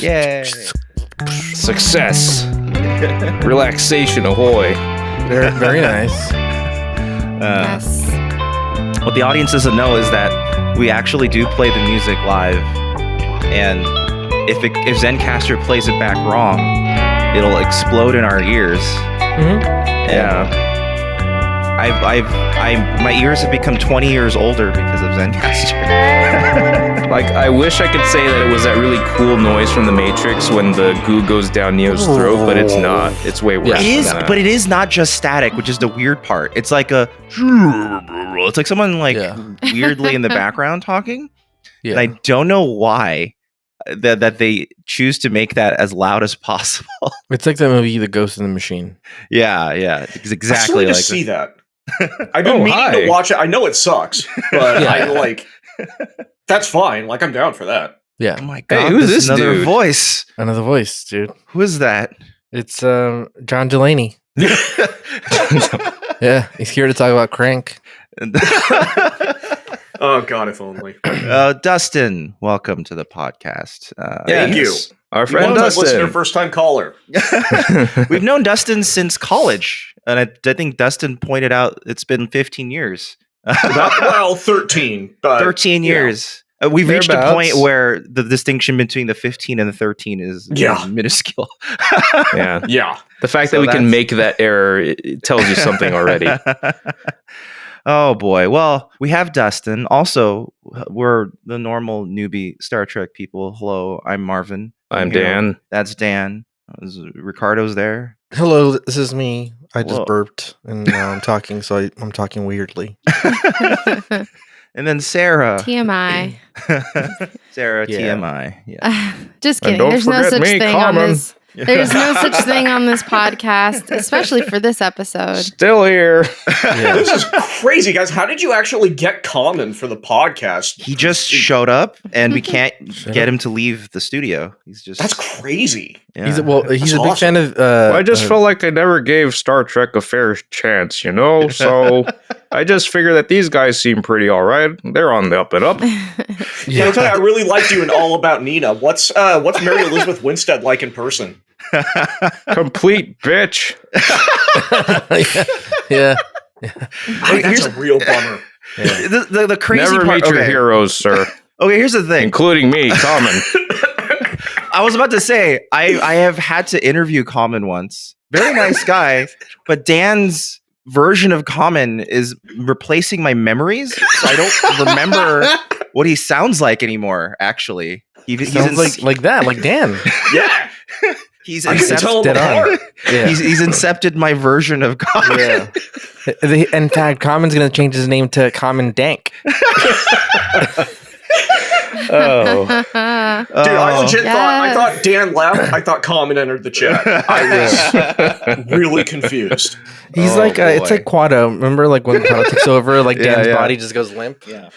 Yay. Success. Relaxation, ahoy. Very, very nice. Yes. What the audience doesn't know is that we actually do play the music live, and if Zencastr plays it back wrong, it'll explode in our ears. Mhm. Yeah. My ears have become 20 years older because of Zencastr. Like, I wish I could say that it was that really cool noise from The Matrix when the goo goes down Neo's throat, but it's not. It's way worse. It is, than that. but it is not just static, which is the weird part. It's like it's like someone weirdly in the background talking. Yeah. And I don't know why that they choose to make that as loud as possible. It's like that movie, The Ghost in the Machine. Yeah, it's exactly I still need like to see that. I've been meaning to watch it. I know it sucks, but that's fine. Like, I'm down for that. Yeah. Oh my god, who's this another dude? voice? Another voice, dude. Who is that? It's John Delaney. Yeah, he's here to talk about Crank. Oh god, if only. Dustin, welcome to the podcast. Thank you. Our friend Long-time listener, Dustin. first-time caller. We've known Dustin since college, and I think Dustin pointed out it's been 15 years. 13. But 13 years. We've reached a Thereabouts. point where the distinction between the 15 and the 13 is minuscule. Yeah. Yeah. The fact So that we can that's- make that error it tells you something already. Oh boy. Well, we have Dustin. Also, we're the normal newbie Star Trek people. Hello, I'm Marvin. I'm here. Dan. That's Dan. Ricardo's there. Hello, this is me. I just Whoa. burped and now I'm talking, so I'm talking weirdly. And then Sarah. TMI. Sarah, Yeah. TMI. Yeah. Just And kidding. don't There's no forget such me, thing Common. on this. There's no such thing on this podcast, especially for this episode. Still here. This is crazy, guys. How did you actually get Common for the podcast? He just showed up, and we can't get him to leave the studio. He's just That's crazy. yeah. He's a big awesome. fan of. I just felt like I never gave Star Trek a fair chance, you know? So I just figured that these guys seem pretty all right. They're on the up and up. Yeah, I'll tell you, I really liked you in All About Nina. What's Mary Elizabeth Winstead like in person? Complete bitch. yeah. That's a real bummer. the crazy Never part. meet your heroes, sir. Okay, here's the thing. Including me, Common. I was about to say I have had to interview Common once. Very nice guy, but Dan's version of Common is replacing my memories, so I don't remember what he sounds like anymore. Actually, he's Sounds like that, like Dan. Yeah. he's I can tell incepted, them apart. Yeah. he's incepted my version of Common. Yeah. In fact, Common's going to change his name to Common Dank. Oh. Dude, I legit thought Dan left. I thought Common entered the chat. I was really confused. He's Oh, like, it's boy. like Quado. Remember, like when Quado takes over, like Dan's yeah. body just goes limp. Yeah.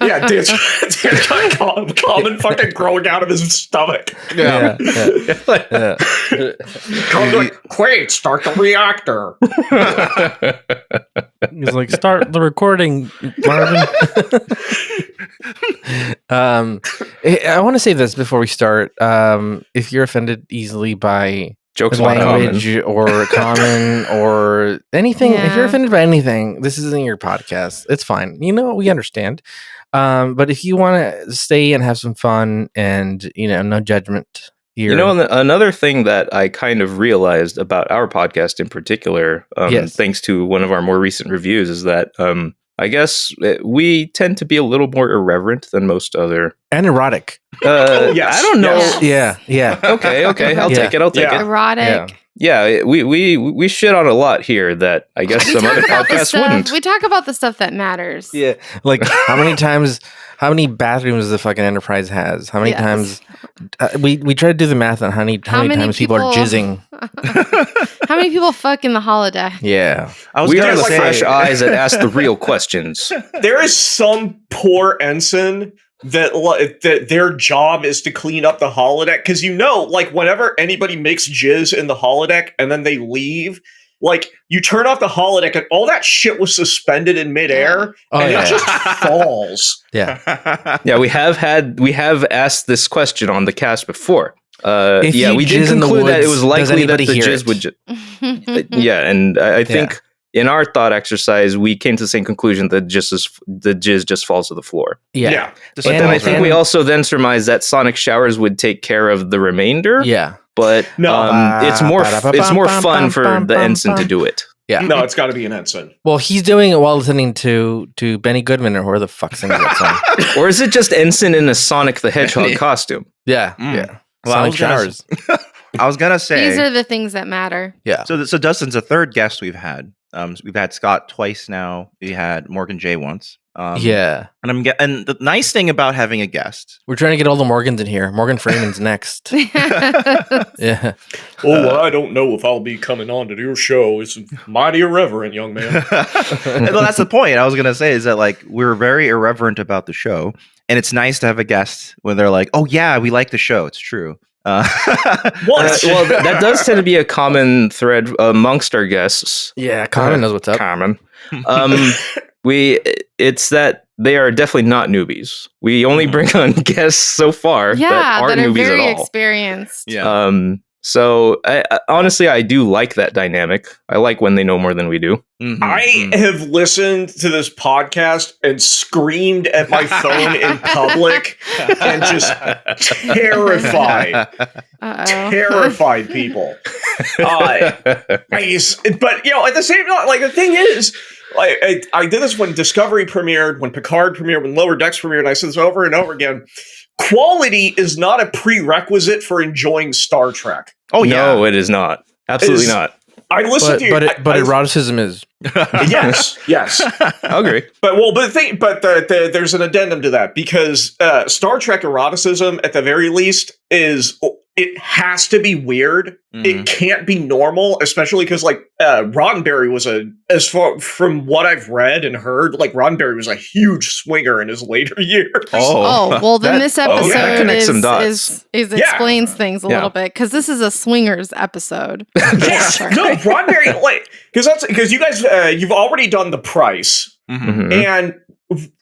Yeah, Dan got Common fucking growing out of his stomach. Yeah. Yeah. Common's like, Quaid, start the reactor. He's like, start the recording, Marvin. I want to say this before we start. If you're offended easily by Jokes on language Common. or Common or anything, if you're Yeah. offended by anything, this isn't your podcast. It's fine. You know, we understand. But if you want to stay and have some fun and, no judgment here. You know, another thing that I kind of realized about our podcast in particular, Yes. thanks to one of our more recent reviews, is that I guess we tend to be a little more irreverent than most other. and erotic. Yes, I don't know. yes. Yeah. Okay. I'll Yeah. take it. I'll take Yeah. it. Erotic. Yeah, we shit on a lot here that I guess some other podcasts wouldn't. We talk about the stuff that matters. Yeah. Like how many bathrooms the fucking Enterprise has? How many Yes. times we try to do the math on how many many times people are people- jizzing. How many people fuck in the holodeck? Yeah. I was We gonna are the say, fresh eyes that ask the real questions. There is some poor ensign that their job is to clean up the holodeck, because like whenever anybody makes jizz in the holodeck and then they leave, like you turn off the holodeck and all that shit was suspended in midair Oh, and yeah. it just falls. Yeah. Yeah, we have asked this question on the cast before. If Yeah, you we did jizz in the conclude that it woods, was does likely that anybody the hear jizz it? would. Yeah, and I think in our thought exercise, we came to the same conclusion that the jizz just falls to the floor. Yeah. Just But And- then I think we and- also then surmised that sonic showers would take care of the remainder. Yeah. But No. it's more fun for the ensign to do it. No, it's got to be an ensign. Well, he's doing it while listening to Benny Goodman or whoever the fuck sings that song. Or is it just ensign in a Sonic the Hedgehog costume? Yeah. Mm. Yeah. Well, Sonic showers. I was gonna say. These are the things that matter. Yeah. So Dustin's a third guest we've had. We've had Scott twice now. We had Morgan J once. Yeah. And and the nice thing about having a guest. We're trying to get all the Morgans in here. Morgan Freeman's next. Yeah. Oh, I don't know if I'll be coming on to your show. It's mighty irreverent, young man. Well, that's the point. I was gonna say is that like we're very irreverent about the show, and it's nice to have a guest when they're like, "Oh yeah, we like the show." It's true. Well, That does tend to be a common thread amongst our guests. Yeah. Common knows what's up. Common. It's that they are definitely not newbies. We only bring on guests so far Yeah, that aren't that are newbies very at all. experienced. Yeah. So honestly, I do like that dynamic. I like when they know more than we do. Mhm, I have listened to this podcast and screamed at my phone in public and just terrified people. But at the same time, like the thing is, I did this when Discovery premiered, when Picard premiered, when Lower Decks premiered, and I said this over and over again. Quality is not a prerequisite for enjoying Star Trek. Oh yeah. No, it is not. Absolutely not. I listened to you. But eroticism is. Yes. I agree. There's an addendum to that because Star Trek eroticism, at the very least, it has to be weird. It can't be normal, especially because Roddenberry was from what I've read and heard, like Roddenberry was a huge swinger in his later years. Oh, well, then this episode that connects some dots. explains things a little bit because this is a swingers episode. Yes, no, Roddenberry, because you guys you've already done The Price, Mhm. and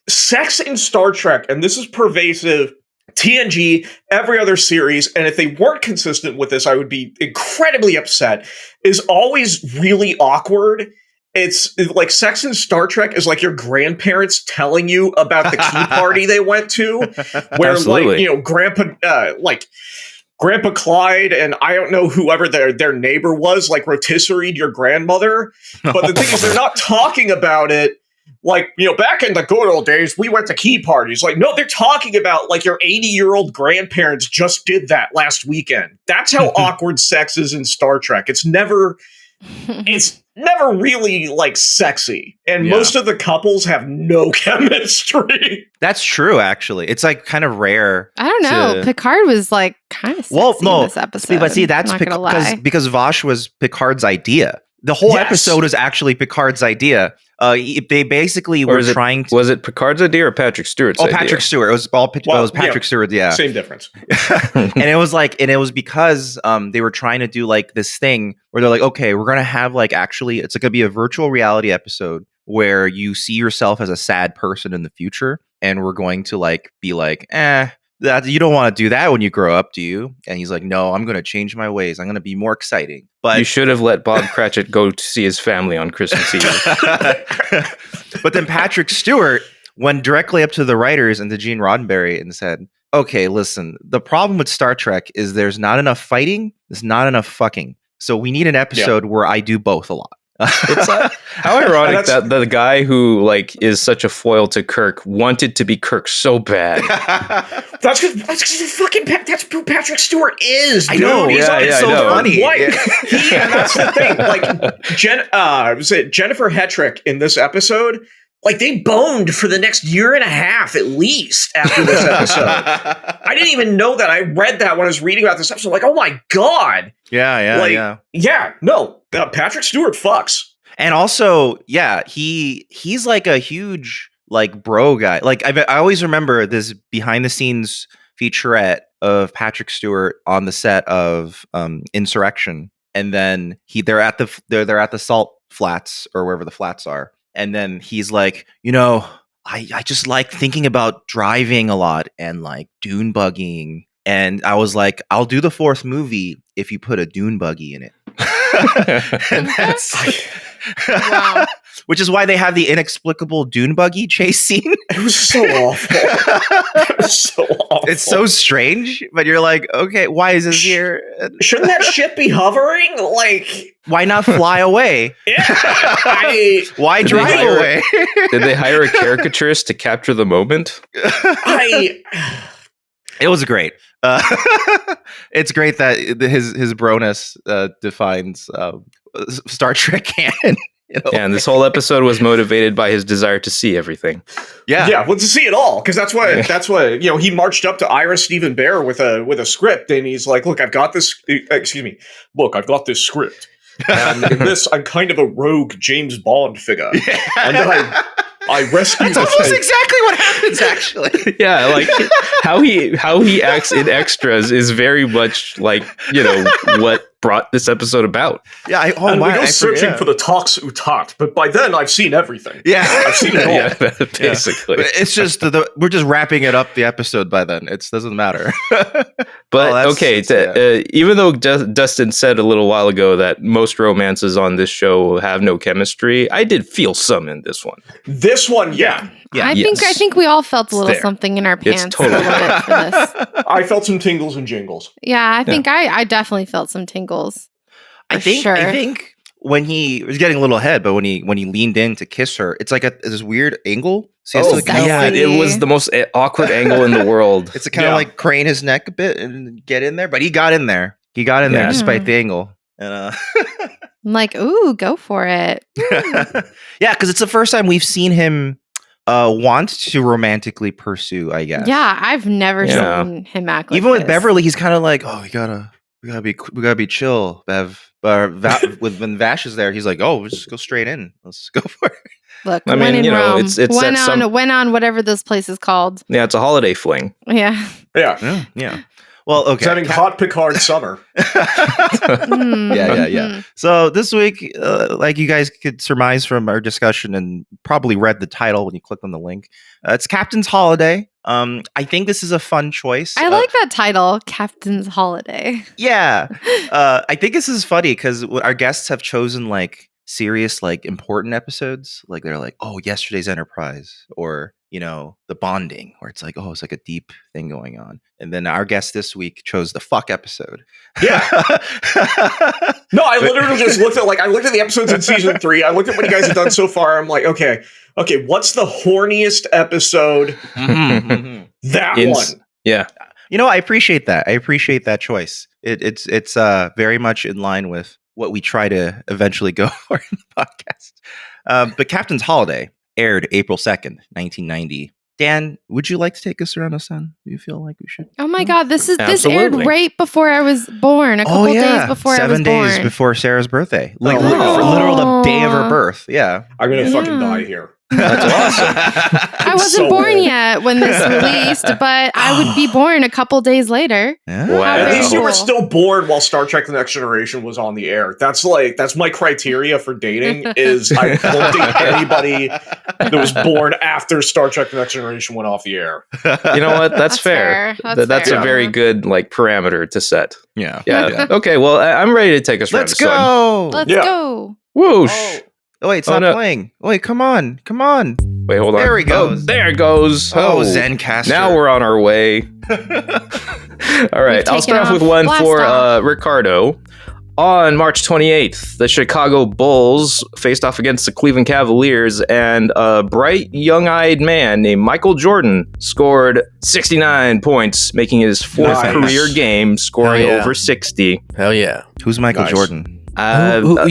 sex in Star Trek, and this is pervasive. TNG, every other series, and if they weren't consistent with this, I would be incredibly upset, is always really awkward. It's like sex in Star Trek is like your grandparents telling you about the key party they went to, where Absolutely. Grandpa Clyde and I don't know whoever their neighbor was, like rotisseried your grandmother. But the thing is, they're not talking about it. Like, back in the good old days, we went to key parties. Like, no, they're talking about, like, your 80-year-old grandparents just did that last weekend. That's how awkward sex is in Star Trek. It's never really, like, sexy. And most of the couples have no chemistry. That's true. Actually, it's like kind of rare. I don't know. Picard was like kind of sexy in this episode. But see, that's I'm not gonna lie. because Vosh was Picard's idea. The whole episode is actually Picard's idea. They basically were trying to. Was it Picard's idea or Patrick Stewart's idea? Patrick Stewart. It was Patrick Stewart. Yeah, Same difference. and it was because they were trying to do like this thing where they're like, okay, we're gonna have like it's gonna be a virtual reality episode where you see yourself as a sad person in the future, and we're going to like be like, that you don't want to do that when you grow up, do you? And he's like, no, I'm going to change my ways. I'm going to be more exciting. But you should have let Bob Cratchit go to see his family on Christmas Eve. But then Patrick Stewart went directly up to the writers and to Gene Roddenberry and said, okay, listen, the problem with Star Trek is there's not enough fighting, there's not enough fucking. So we need an episode where I do both a lot. It's how ironic that the guy who like is such a foil to Kirk wanted to be Kirk so bad. That's that's who Patrick Stewart is. I know. Dude. It's so funny. And that's the thing. Like was it Jennifer Hetrick in this episode? Like they boned for the next year and a half at least after this episode. I didn't even know that. I read that when I was reading about this episode. Like, oh my god. Patrick Stewart fucks. And also, he's like a huge like bro guy. Like I always remember this behind the scenes featurette of Patrick Stewart on the set of Insurrection, and then they're at the salt flats or wherever the flats are, and then he's like, I just like thinking about driving a lot and like dune bugging And I was like, I'll do the fourth movie if you put a dune buggy in it. And that's Wow. which is why they have the inexplicable dune buggy chase scene. It was so awful. It was so awful. It's so strange, but you're like, okay, why is this here? Shouldn't that ship be hovering? Like, Why not fly away? Why Did they drive hire- away? Did they hire a caricaturist to capture the moment? It was great. It's great that his broness defines Star Trek canon. Yeah, and this whole episode was motivated by his desire to see everything. Yeah, well, to see it all, because that's what he marched up to Ira Stephen Bear with a script, and he's like, "Look, I've got this. Look, I've got this script, and in this, I'm kind of a rogue James Bond figure, and then I rescue." That's almost exactly what happens, actually. Yeah, like how he acts in extras is very much like what brought this episode about. Yeah, we go searching for the Tox Utat, but by then I've seen everything. Yeah, I've seen it all. Yeah, basically. But it's just we're just wrapping it up the episode by then. It doesn't matter. But even though Dustin said a little while ago that most romances on this show have no chemistry, I did feel some in this one. This one, yeah. I think we all felt a little Fair. something in our pants totally a little bit for this. I felt some tingles and jingles. Yeah, I think I definitely felt some tingles. I think when he was getting a little ahead, but when he leaned in to kiss her, it's like this weird angle. So he has to, like, sexy. Yeah, it was the most awkward angle in the world. it's kind of like crane his neck a bit and get in there, but he got in there. He got in there Yeah. despite the angle. And I'm like, ooh, go for it. yeah, because it's the first time we've seen him want to romantically pursue, I guess. Yeah, I've never seen him act like Even with this. Beverly, he's kind of like, oh, we gotta be chill, Bev. But when Vash is there, he's like, oh, let's just go straight in. Let's go for it. Look, I when mean, in Rome, it's went on whatever this place is called. Yeah, it's a holiday fling. Yeah. Yeah. Yeah. Well, okay. It's having hot Picard summer. Yeah. So this week, like you guys could surmise from our discussion and probably read the title when you clicked on the link, it's Captain's Holiday. I think this is a fun choice. I like that title, Captain's Holiday. Yeah. I think this is funny because our guests have chosen like serious, like important episodes. Like they're like, oh, yesterday's Enterprise, or the bonding, where it's like, oh, it's like a deep thing going on. And then our guest this week chose the fuck episode. Yeah. No, I literally just looked at the episodes in season 3. I looked at what you guys have done so far. I'm like, okay, what's the horniest episode? That one. Yeah. I appreciate that. I appreciate that choice. It's very much in line with what we try to eventually go for in the podcast. But Captain's Holiday aired April 2nd, 1990. Dan, would you like to take us around the sun? Do you feel like we should? Oh my God, this aired Absolutely. right before I was born. A couple days before I was 7 born. days before Sarah's birthday. Like Oh. for literal the day of her birth. Yeah. I'm gonna fucking Yeah. die here. That's awesome. I wasn't so born good. yet when this released, but I would be born a couple days later. Yeah. Wow. At least you were Cool. still born while Star Trek: The Next Generation was on the air. That's my criteria for dating. Is I won't date anybody that was born after Star Trek: The Next Generation went off the air. You know what? That's fair. That's fair. a very good parameter to set. Yeah. Yeah. Okay. Well, I'm ready to take us around Let's the sun. go. Let's Yeah. go. Whoosh. Oh, wait, it's Oh, not no. playing. Oh, wait, come on. Wait, hold on. There he goes. Oh, there it goes. Oh, Zencaster. Now we're on our way. All right. I'll start off with one Blast for off. Ricardo. On March 28th, the Chicago Bulls faced off against the Cleveland Cavaliers, and a bright, young-eyed man named Michael Jordan scored 69 points, making his fourth Nice. career game, scoring Hell yeah. over 60. Hell yeah. Who's Michael Nice. Jordan? You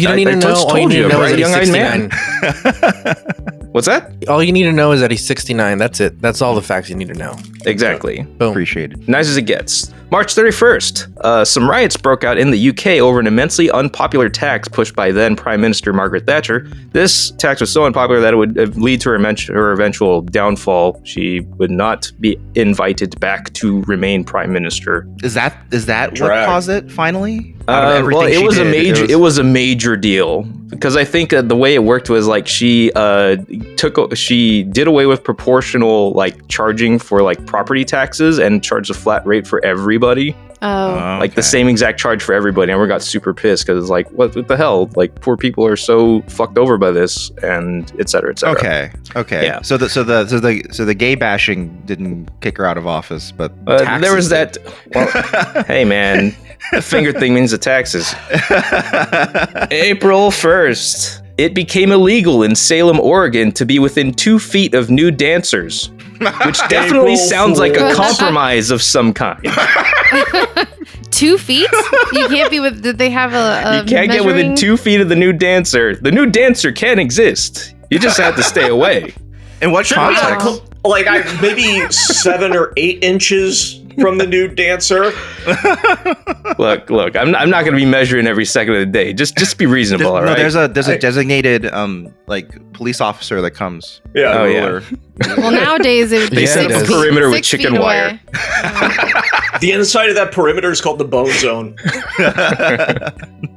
don't need to know. just All you told need you, to know a is that bright, he's young-eyed 69. man. What's that? All you need to know is that he's 69. That's it. That's all the facts you need to know. Exactly. Boom. Appreciated. Nice as it gets. March 31st, some riots broke out in the UK over an immensely unpopular tax pushed by then Prime Minister Margaret Thatcher. This tax was so unpopular that it would lead to her eventual downfall. She would not be invited back to remain Prime Minister. Is that what caused it finally? Well, it was a major deal because I think the way it worked was like she did away with proportional like charging for like property taxes and charged a flat rate for everybody. Oh, Like the same exact charge for everybody. And we got super pissed because it's like, what the hell? Like poor people are so fucked over by this, and et cetera, et cetera. Okay. Yeah. So the gay bashing didn't kick her out of office, but there was taxes that. Well, hey man, the finger thing means the taxes. April 1st. It became illegal in Salem, Oregon to be within 2 feet of nude dancers, which definitely sounds like a compromise of some kind. 2 feet? You can't be with. Did they have a You can't get within 2 feet of the nude dancer. The nude dancer can exist. You just have to stay away. In what context? Like maybe 7 or 8 inches from the nude dancer. Look. I'm not going to be measuring every second of the day. Just be reasonable, all right? There's a designated like police officer that comes. Yeah. Oh, ruler. Well, They nowadays it would be set up a perimeter with chicken wire. The inside of that perimeter is called the bone zone.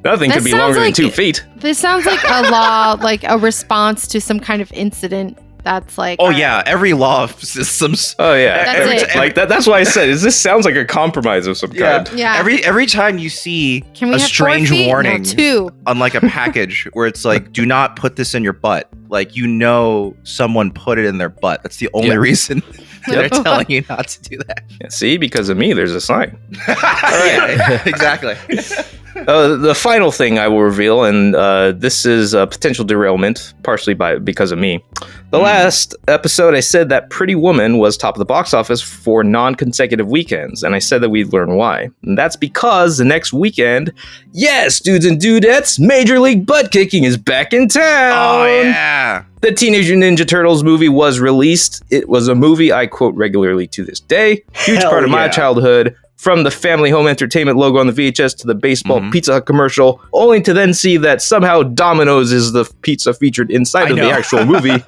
Nothing could be longer than 2 feet. This sounds like a law, like a response to some kind of incident. That's like, Oh yeah, every law systems. Oh yeah, That's it. Like that. That's why I said this sounds like a compromise of some kind. Yeah. Every time you see Can we a have 4 strange feet? warning No, 2. on like a package where it's like, do not put this in your butt. Like someone put it in their butt. That's the only reason they're telling you not to do that. Yeah, see, because of me, there's a sign. Yeah, exactly. The final thing I will reveal, and this is a potential derailment, partially because of me. The last episode, I said that Pretty Woman was top of the box office for non-consecutive weekends, and I said that we'd learn why. And that's because the next weekend, yes, dudes and dudettes, Major League Butt Kicking is back in town! Oh yeah. The Teenage Ninja Turtles movie was released. It was a movie I quote regularly to this day. Huge Hell part of my yeah. childhood. From the Family Home Entertainment logo on the VHS to the baseball Pizza Hut commercial, only to then see that somehow Domino's is the pizza featured inside of the actual movie.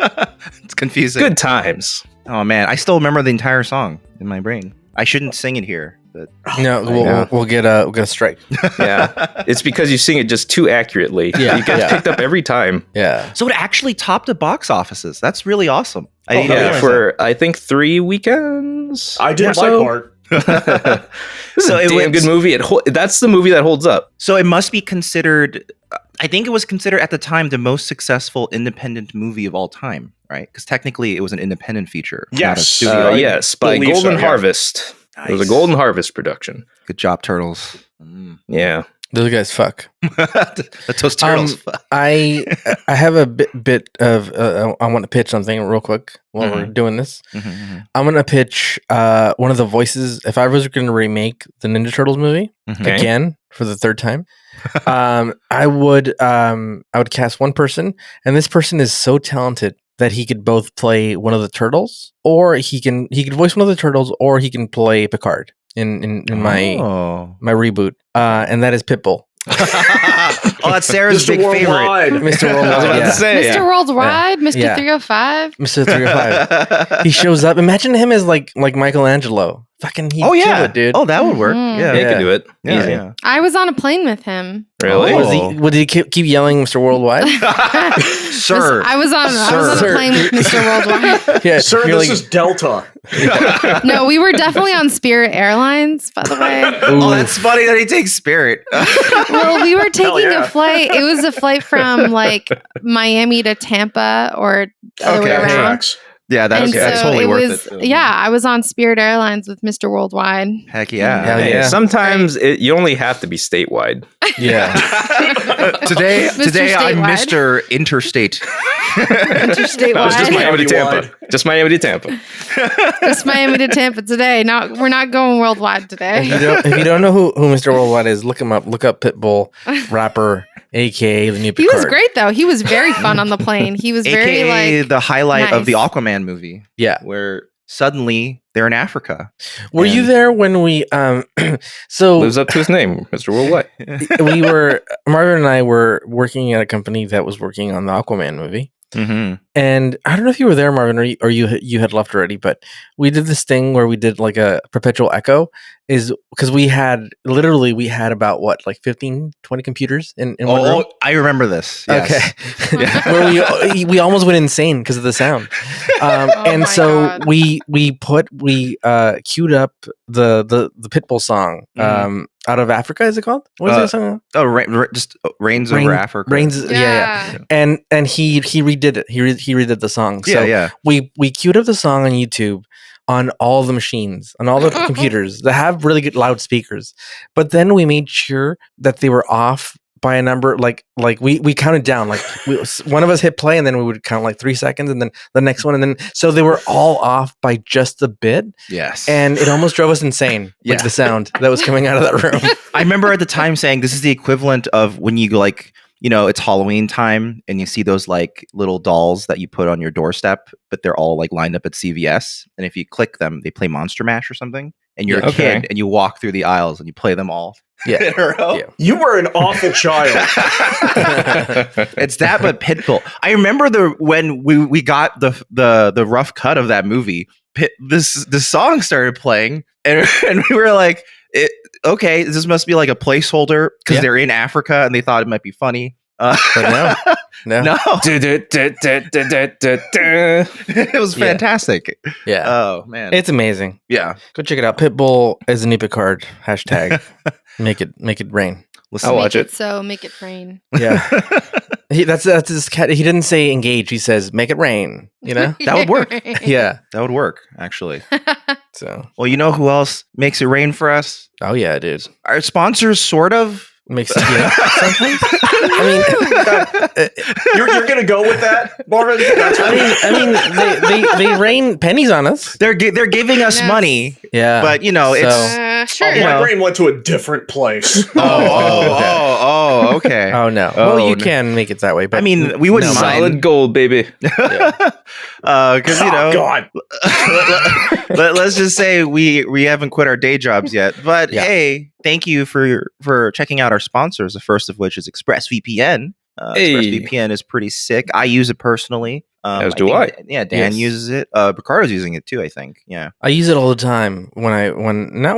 It's confusing. Good times. Oh man, I still remember the entire song in my brain. I shouldn't sing it here, but No, we'll get a strike. Yeah. It's because you sing it just too accurately. Yeah. You get picked up every time. Yeah. so it actually topped the box offices. That's really awesome. I didn't Yeah, realize for I think 3 weekends. I did my so. part. This is So a it damn was- good movie. That's the movie that holds up. So it must be considered. I think it was considered at the time the most successful independent movie of all time, right? Because technically it was an independent feature. not a Yes. studio. Yes, by believe Golden so, yeah. Harvest. It was a Nice. Golden Harvest production. Good job, Turtles. Yeah. Those guys fuck. Those Turtles. I have a bit of I want to pitch something real quick while we're doing this. I'm gonna pitch one of the voices. If I was going to remake the Ninja Turtles movie Okay. again for the 3rd time, I would cast one person, and this person is so talented that he could both play one of the turtles, or he could voice one of the turtles, or he can play Picard in my my reboot, and that is Pitbull. Oh, that's Sarah's Mr. big favorite. Worldwide. Mr. I was Worldwide. about to Yeah. say. Mr. Yeah. Worldwide, Mr. Yeah. 305. Mr. 305. He shows up. Imagine him as like Michelangelo. Fucking he'd Oh yeah, kill it, dude. Oh, that would work. Mhm. Yeah, Yeah, you can do it. yeah, Easy. yeah. I was on a plane with him. Really? Oh. Did he keep yelling Mr. Worldwide? Sir. I was on Sir. a plane with Mr. Worldwide. Yeah, Sir, you're this like, is Delta. No, we were definitely on Spirit Airlines, by the way. Oh, that's funny that he takes Spirit. Well, we were taking yeah. a flight. It was a flight from like Miami to Tampa or the other way Okay. around. Tracks. Yeah, And that's so totally it worth was, it. yeah, I was on Spirit Airlines with Mr. Worldwide. Heck yeah. Hell Hey, yeah. sometimes you only have to be statewide. yeah. Today I'm Statewide. Mr. Interstate. Interstate No, it's just wide. Miami to Countywide. Tampa. Just Miami to Tampa. Just Miami to Tampa today. We're not going worldwide today. If you don't know who Mr. Worldwide is, look him up. Look up Pitbull, rapper, aka the new He Picard. was great though. He was very fun on the plane. He was very AKA like the highlight of the nice. Aquaman movie, Yeah. where suddenly They're in Africa. Were you And- there when we so Lives up to his name, Mr. Worldwide. we were Marvin and I were working at a company that was working on the Aquaman movie. Mm-hmm. And I don't know if you were there, Marvin, or you had left already, but we did this thing where we did like a perpetual echo, is because we had about what, like 15, 20 computers in one room. I remember this. Yes. Okay. Where we almost went insane because of the sound. And my so God. we queued up the Pitbull song out of Africa, is it called? What is that song? Oh, Rains Over Africa. Rains, yeah. And he redid it. He redid the song. So yeah. we queued up the song on YouTube on all the machines, on all the computers that have really good loudspeakers. But then we made sure that they were off by a number, like we counted down, like one of us hit play and then we would count like 3 seconds and then the next one. And then, so they were all off by just a bit. Yes. And it almost drove us insane. Like the sound that was coming out of that room. I remember at the time saying this is the equivalent of when you go like, you know, it's Halloween time and you see those like little dolls that you put on your doorstep, but they're all like lined up at CVS. And if you click them, they play Monster Mash or something. And you're a kid and you walk through the aisles and you play them all in a row. Yeah. You were an awful child. It's that, but Pitbull. I remember when we got the rough cut of that movie. The song started playing, and we were like, "Okay, this must be like a placeholder because they're in Africa and they thought it might be funny." But no. It was fantastic. Yeah. Oh man, It's amazing. yeah. Go check it out. Pitbull is a new Picard. Hashtag make it rain. Listen, I'll watch Make it. so make it rain. Yeah. That's his cat. He didn't say engage. He says make it rain. You know? That would work. Yeah. That would work actually. So. Well, you know who else makes it rain for us? Oh yeah, it is. Our sponsors, sort of. Makes sometimes. You're gonna go with that, Marvin? That's They rain pennies on us. They're giving us Yes. money, Yeah. but you know, it's Sure. you my know. brain went to a different place. Okay. Oh no. Oh, Well, you no. can make it that way, but I mean, we wouldn't mind Solid gold, baby. because you know, Oh, God. let's just say we haven't quit our day jobs yet. But Yeah. hey, thank you for checking out our sponsors. The first of which is ExpressVPN. Hey. ExpressVPN is pretty sick. I use it personally. As do think- Yeah, Dan Yes. uses it. Ricardo's using it too, I think. Yeah. I use it all the time not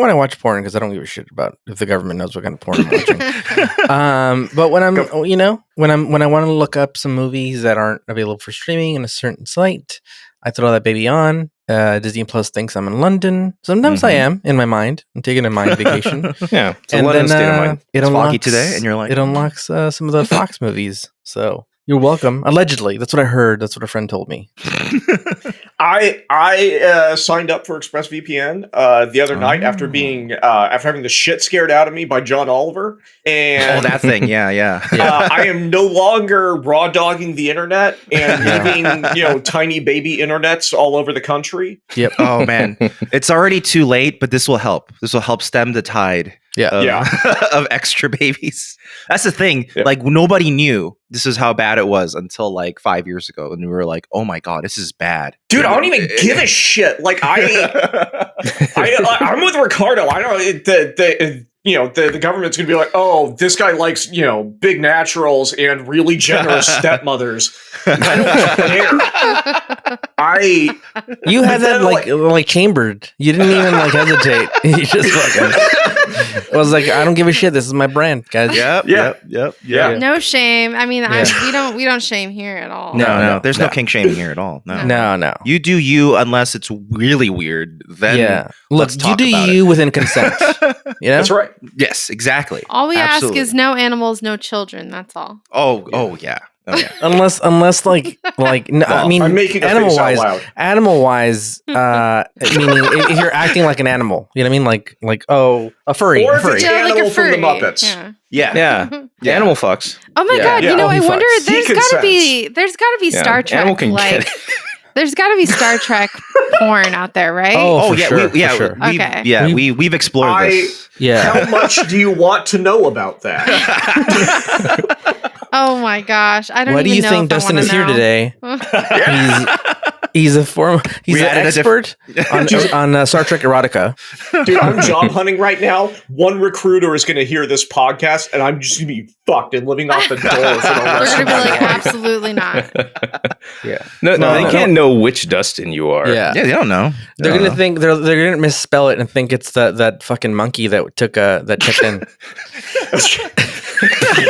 when I watch porn because I don't give a shit about if the government knows what kind of porn I'm watching. But when when I want to look up some movies that aren't available for streaming in a certain site, I throw that baby on. Disney Plus thinks I'm in London. Sometimes I am in my mind. I'm taking a mind vacation. Yeah, it's a London state of mind. It It's foggy unlocks today, and you're like, it unlocks some of the Fox movies. So you're welcome. Allegedly, that's what I heard. That's what a friend told me. I signed up for ExpressVPN the other night after having the shit scared out of me by John Oliver, and that thing. Yeah. I am no longer raw dogging the internet and leaving tiny baby internets all over the country. Yep. Oh man, it's already too late, but this will help. This will help stem the tide of, of extra babies. That's the thing. Yeah. Like nobody knew this is how bad it was until like 5 years ago, and we were like, "Oh my god, this is bad." Dude, I don't even give a shit. Like I'm with Ricardo. I don't the government's gonna be like, oh, this guy likes big naturals and really generous stepmothers. I don't care. You had that then, like chambered. You didn't even like hesitate. You just fucking. I was like, I don't give a shit. This is my brand, guys. Yep. Yeah. No shame. I mean, Yeah. we don't shame here at all. No. There's no kink shaming here at all. No. No. You do you unless it's really weird. Then Look, let's you talk do about you within consent. You know? That's right. Yes, exactly. All we Absolutely. ask is no animals, no children. That's all. Oh yeah. Unless like no, I mean, I'm making a face out loud. animal wise, meaning if you're acting like an animal, you know what I mean? Like a furry. Or a if furry. it's Yeah, like Animal a from the furry. Muppets. Yeah. Yeah. Yeah, animal fucks. Oh my Yeah. god! Yeah. You know, Oh, I he wonder. fucks. There's He gotta be Yeah, Star Trek. animal can like, get it. there's gotta be Star Trek porn out there, right? Oh, for yeah, sure, we, yeah, for sure. we've, Okay. yeah, we've explored this. Yeah. How much do you want to know about that? Oh my gosh! I don't. Why do even you know think if I Dustin wanna is here know. today? He's an We added a expert on Star Trek erotica. Dude, I'm job hunting right now. One recruiter is going to hear this podcast, and I'm just going to be fucked and living off the dole for the They're rest gonna of be my like, life. absolutely not. Yeah. No, they can't know which Dustin you are. Yeah. Yeah, they don't know. They're gonna think they're gonna misspell it and think it's that fucking monkey that took that checked in.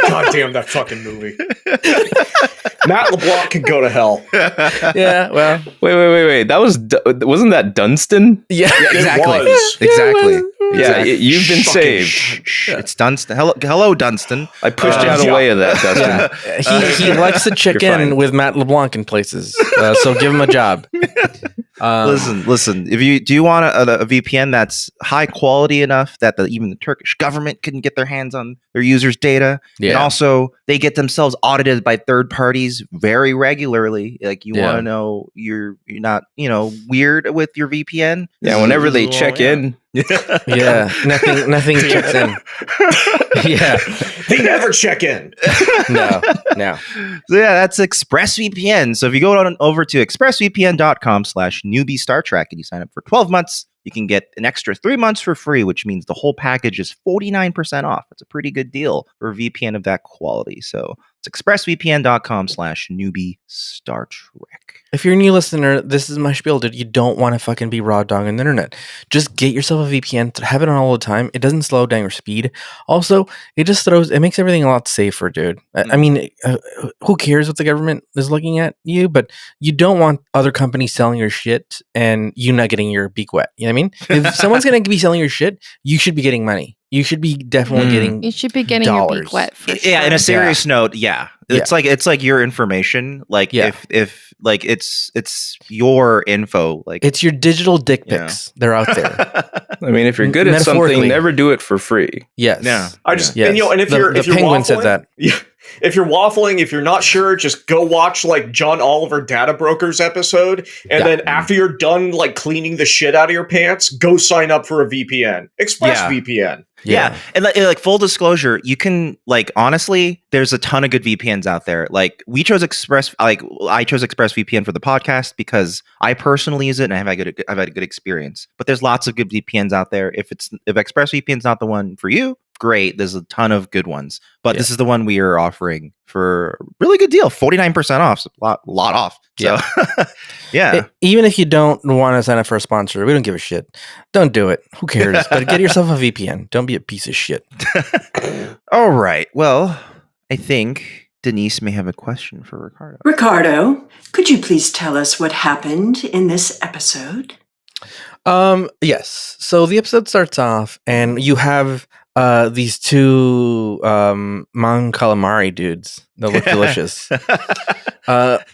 God damn that fucking movie. Matt LeBlanc can go to hell. Yeah, well, Wait. Wasn't that Dunstan? yeah, Exactly. It was. Exactly. Yeah, Exactly. you've been Fucking saved. It's Dunstan. Hello, Dunstan. I pushed you out of the way of that, Dustin. he likes to check You're in fine. with Matt LeBlanc in places, so give him a job. Listen. If you want a VPN that's high quality enough that even the Turkish government can get their hands on their users' data, and also they get themselves audited by third parties very regularly. Like you want to know you're not weird with your VPN. Yeah, whenever they check in. Yeah, nothing checks in. Yeah, They never check in. no. So yeah, that's ExpressVPN. So if you go on over to expressvpn.com/newbie Star Trek and you sign up for 12 months, you can get an extra 3 months for free, which means the whole package is 49% off. It's a pretty good deal for a VPN of that quality. So it's expressvpn.com/newbie Star Trek. If you're a new listener, this is my spiel, dude. You don't want to fucking be raw dog on the internet. Just get yourself a VPN. Have it on all the time. It doesn't slow down your speed. Also, it makes everything a lot safer, dude. I mean, who cares what the government is looking at you? But you don't want other companies selling your shit and you not getting your beak wet. You know what I mean? If someone's going to be selling your shit, you should be getting money. You should be definitely getting. You should be getting your beak wet for sure. Yeah, in a serious note, yeah. It's like your information. Like if like it's your info. Like it's your digital dick pics. They're out there. I mean, if you're good at something, never do it for free. Yes. Yeah. I just Yes. and if The you're Penguin waffling, said that. Yeah, if you're waffling, if you're not sure, just go watch like John Oliver Data Brokers episode, and then after you're done like cleaning the shit out of your pants, go sign up for a VPN. ExpressVPN. Yeah. And like full disclosure, you can honestly, there's a ton of good VPNs out there. Like I chose ExpressVPN for the podcast because I personally use it and I've had a good experience. But there's lots of good VPNs out there. If ExpressVPN's not the one for you, great. There's a ton of good ones. But this is the one we are offering for a really good deal, 49% off. So a lot off. So yeah. Even if you don't want to sign up for a sponsor, we don't give a shit. Don't do it. Who cares? But get yourself a VPN. Don't be a piece of shit. All right. Well, I think Denise may have a question for Ricardo. Ricardo, could you please tell us what happened in this episode? Yes. So the episode starts off and you have these two Mon Calamari dudes that look delicious.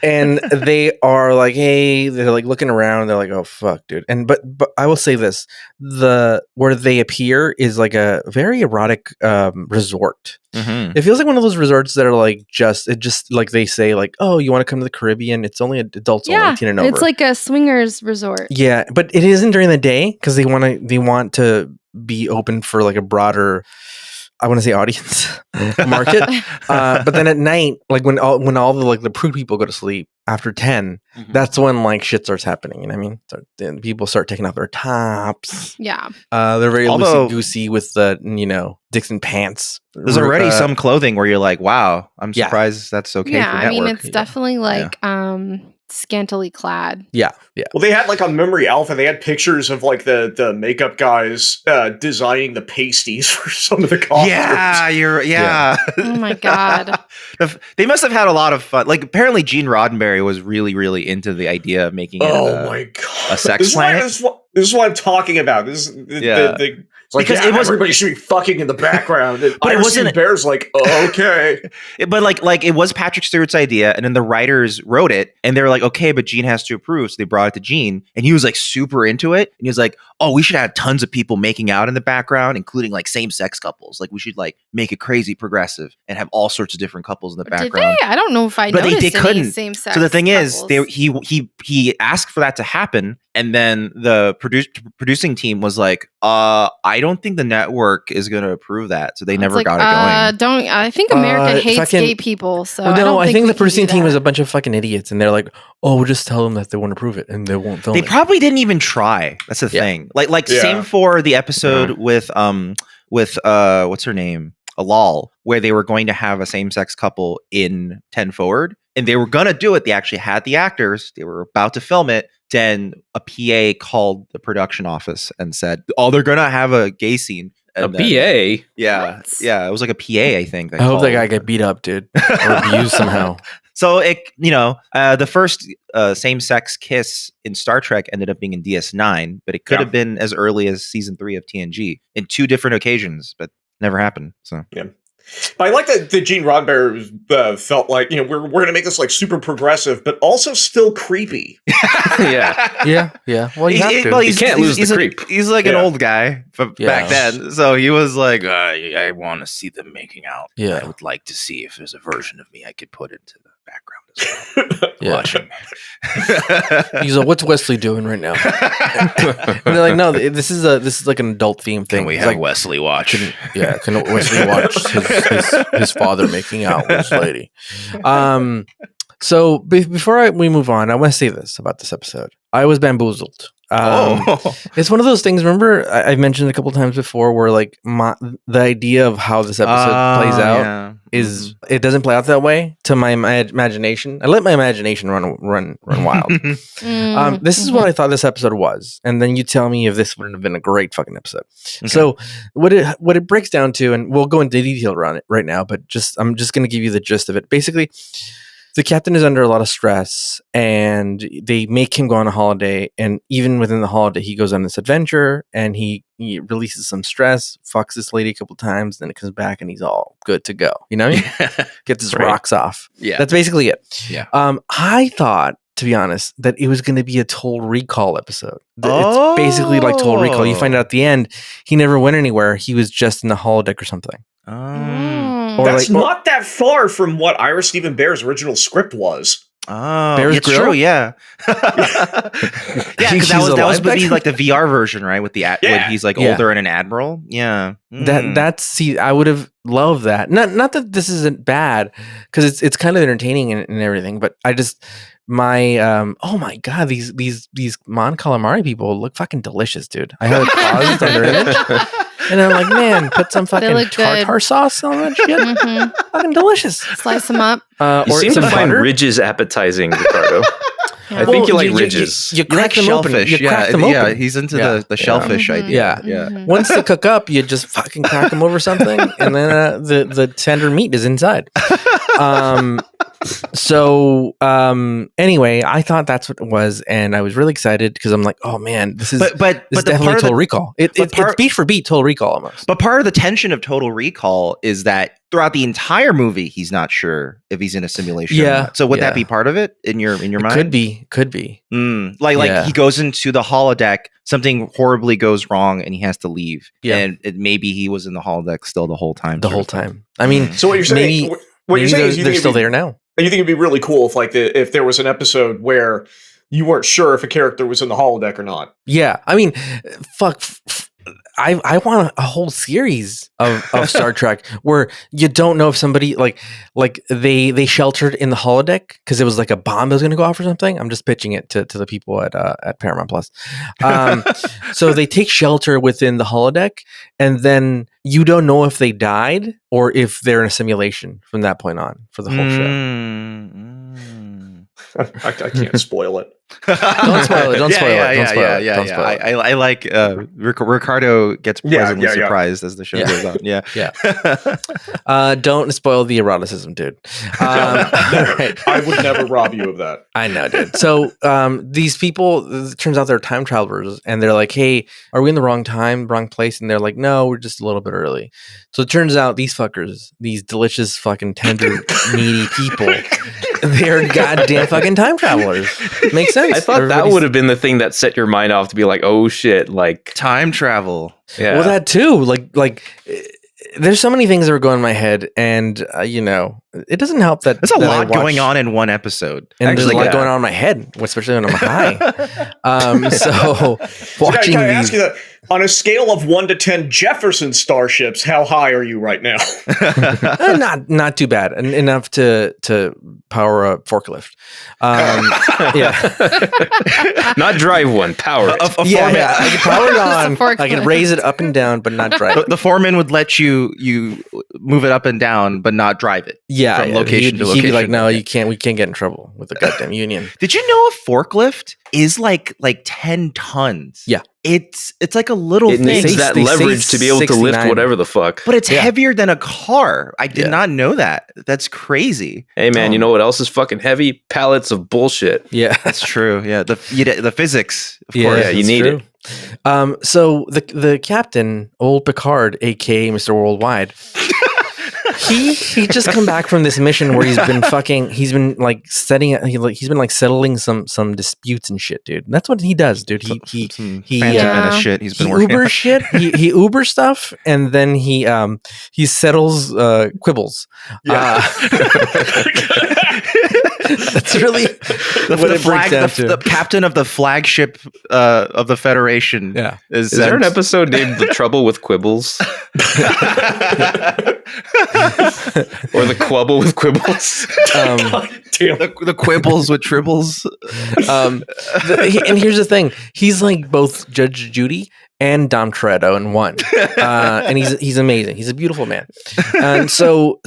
And they are like, hey, they're like looking around. They're like, oh fuck, dude. And but I will say this: where they appear is like a very erotic resort. Mm-hmm. It feels like one of those resorts that are like just like they say like, oh, you want to come to the Caribbean? It's only adults only 18 and over. It's like a swingers resort. Yeah, but it isn't during the day because they want to be open for like a broader, I want to say audience market. But then at night, like when all the prude people go to sleep after 10, that's when like shit starts happening. You know what I mean? Then people start taking off their tops. Yeah. They're very loosey goosey with the Dixon pants. There's already some clothing where you're like, wow, I'm surprised that's okay. Yeah, for I network. mean it's definitely like scantily clad. Yeah. Well, they had like on Memory Alpha, they had pictures of like the makeup guys designing the pasties for some of the costumes. Yeah. Oh my god. They must have had a lot of fun. Like apparently Gene Roddenberry was really, really into the idea of making it my god, a sex planet. This is what I'm talking about. This is it's like, because everybody should be fucking in the background. But it wasn't. Bear's like, oh, okay. But like it was Patrick Stewart's idea, and then the writers wrote it, and they were like, okay, but Gene has to approve. So they brought it to Gene, and he was like super into it, and he was like, oh, we should have tons of people making out in the background, including like same-sex couples. Like we should like make it crazy progressive and have all sorts of different couples in the background. Did they? I don't know if I but noticed they couldn't. same-sex So the thing couples. is, he asked for that to happen, And then the producing team was like, I don't think the network is going to approve that. So they never got it going. I think America hates gay people. So I think the producing team is a bunch of fucking idiots. And they're like, oh, we'll just tell them that they won't approve it and they won't film it. They probably didn't even try. That's the thing. Same for the episode with what's her name? Alal, where they were going to have a same-sex couple in 10 Forward, and they were going to do it. They actually had the actors. They were about to film it. Then a PA called the production office and said, oh, they're going to have a gay scene. And PA? Yeah. What? Yeah, it was like a PA, I think. I hope that guy got beat up, dude. Or abused somehow. So the first same-sex kiss in Star Trek ended up being in DS9, but it could have been as early as season 3 of TNG in 2 different occasions, but never happened. So yeah. But I like that Gene Roddenberry felt like, we're going to make this like super progressive, but also still creepy. Yeah. Well, you have to. Well, you can't lose the creep. He's like an old guy back then. So he was like, I want to see them making out. Yeah. I would like to see if there's a version of me I could put into the background as well. Yeah. Watching. He's like, what's Wesley doing right now? And they're like, no, this is like an adult theme thing. Can we It's have like, Wesley watch? can Wesley watch his father making out with his lady? So before we move on, I want to say this about this episode. I was bamboozled. It's one of those things. Remember, I've mentioned a couple times before, where like the idea of how this episode plays out is it doesn't play out that way to my imagination. I let my imagination run wild. This is what I thought this episode was, and then you tell me if this wouldn't have been a great fucking episode. Okay. So what it breaks down to, and we'll go into detail around it right now, but I'm just going to give you the gist of it. Basically, the captain is under a lot of stress, and they make him go on a holiday. And even within the holiday, he goes on this adventure, and he releases some stress, fucks this lady a couple times, then it comes back, and he's all good to go. You know, gets his rocks off. Yeah, that's basically it. Yeah. I thought, to be honest, that it was going to be a Total Recall episode. It's basically like Total Recall. You find out at the end, he never went anywhere. He was just in the holodeck or something. That's not that far from what Ira Steven Bear's original script was. Oh, it's true. Yeah, yeah. Because that was like the VR version, right? With when he's like older and an admiral. Yeah, See, I would have loved that. Not that this isn't bad, because it's kind of entertaining and everything. But I just oh my god, these Mon Calamari people look fucking delicious, dude. I had it paused on their image. And I'm like, man, put some fucking tartar sauce on that shit. Mm-hmm. Fucking delicious. Slice them up. You seem to find ridges appetizing, Ricardo. I think you like ridges. You crack them shellfish. Open. You crack them open. Yeah, he's into the shellfish idea. Yeah. Once they cook up, you just fucking crack them over something, and then the tender meat is inside. Anyway, I thought that's what it was, and I was really excited because I'm like, oh man, this is definitely Total Recall. It's beat for beat Total Recall almost. But part of the tension of Total Recall is that throughout the entire movie, he's not sure if he's in a simulation. Yeah. Or not. So would that be part of it in your mind? Could be. Like he goes into the holodeck, something horribly goes wrong, and he has to leave. Yeah. And maybe he was in the holodeck still the whole time. I mean, so what you're saying? What you're saying is they're still there now. And you think it'd be really cool if there was an episode where you weren't sure if a character was in the holodeck or not? Yeah, I mean, fuck. I want a whole series of Star Trek where you don't know if somebody like they sheltered in the holodeck because it was like a bomb that was going to go off or something. I'm just pitching it to the people at Paramount Plus. So they take shelter within the holodeck, and then you don't know if they died or if they're in a simulation from that point on for the whole show. I can't spoil it. Don't spoil it. I like Ricardo gets pleasantly surprised as the show goes on. Yeah. Don't spoil the eroticism, dude. Right. I would never rob you of that. I know, dude. So these people, it turns out they're time travelers, and they're like, hey, are we in the wrong time, wrong place? And they're like, no, we're just a little bit early. So it turns out these fuckers, these delicious fucking tender, meaty people, they're goddamn fucking time travelers. Makes sense. I thought that would have been the thing that set your mind off to be like, oh shit, like time travel. Yeah. Well, that too. Like there's so many things that are going in my head, and it doesn't help that There's a that I lot watch- going on in one episode. and there's a Actually, lot yeah. going on in my head, especially when I'm high. So watching Can I these, ask you that? On a scale of 1 to 10 Jefferson starships, how high are you right now? not too bad, enough to power a forklift. Yeah. Not drive one, power it. A foreman, I can power it on. Forklift. I can raise it up and down, but not drive it. the foreman would let you move it up and down, but not drive it. Yeah, from location to He'd be like, location. no, you can't. We can't get in trouble with the goddamn union. Did you know a forklift is like 10 tons? Yeah. It's like a little It thing, needs say- that they say leverage to be able to lift 69. whatever the fuck. but it's Yeah. heavier than a car. I did Yeah. not know that. That's crazy. Hey man, you know what else is fucking heavy? Pallets of bullshit. Yeah, That's true. Yeah, the physics, of yeah, course. Yeah, you that's need true. it. So the captain, old Picard, aka Mr. Worldwide, he just come back from this mission where he's been like settling some disputes and shit, dude. That's what he does, dude. He Some he, Phantom yeah. Menace shit he's been he working on. Uber shit. He Uber stuff, and then he settles quibbles. That's really what it breaks down to. The captain of the flagship of the Federation. Yeah. Is Is there an episode named The Trouble with Quibbles? Or The Quibble with Quibbles? Damn. the quibbles with tribbles? And here's the thing: he's like both Judge Judy and Dom Toretto in one, and he's amazing. He's a beautiful man, and so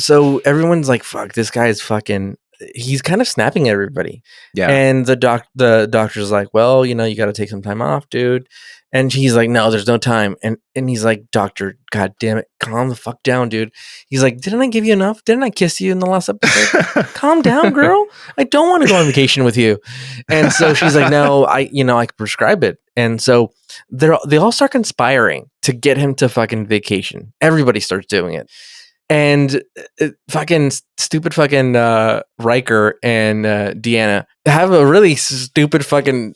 everyone's like, "Fuck, this guy is fucking." He's kind of snapping at everybody, Yeah. and the doctor's like, "Well, you got to take some time off, dude." And he's like, "No, there's no time." And he's like, "Doctor, god damn it, calm the fuck down, dude." He's like, "Didn't I give you enough? Didn't I kiss you in the last episode? Calm down, girl. I don't want to go on vacation with you." And so she's like, "No, I can prescribe it." And so they all start conspiring to get him to fucking vacation. Everybody starts doing it. And fucking stupid fucking Riker and Deanna have a really stupid fucking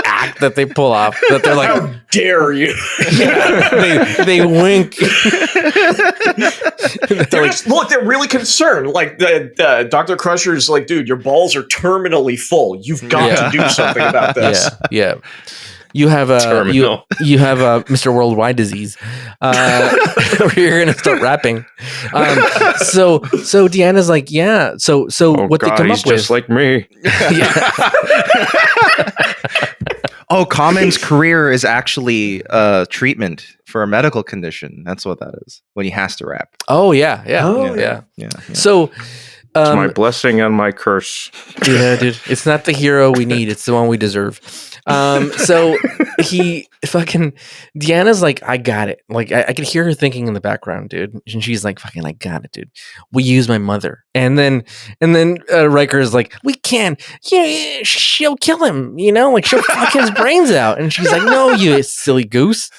act that they pull off. That they're like, How dare you? they wink. They're they're really concerned. Like the Dr. Crusher's like, dude, your balls are terminally full. You've got Yeah. to do something about this. Yeah. You have Terminal. you have a Mr. Worldwide disease. Where you're gonna start rapping. So Deanna's like, yeah. So Oh what God, they come he's up with? just like me. Oh, Common's career is actually treatment for a medical condition. That's what that is. When he has to rap. Oh yeah. Yeah. So It's my blessing and my curse. yeah, dude. It's not the hero we need. It's the one we deserve. So he fucking Deanna's like, I got it. Like I could hear her thinking in the background, dude. And she's like, fucking, I got it, dude. We use my mother. And then Riker is like, we can. Yeah, she'll kill him. Like she'll fuck his brains out. And she's like, no, you silly goose.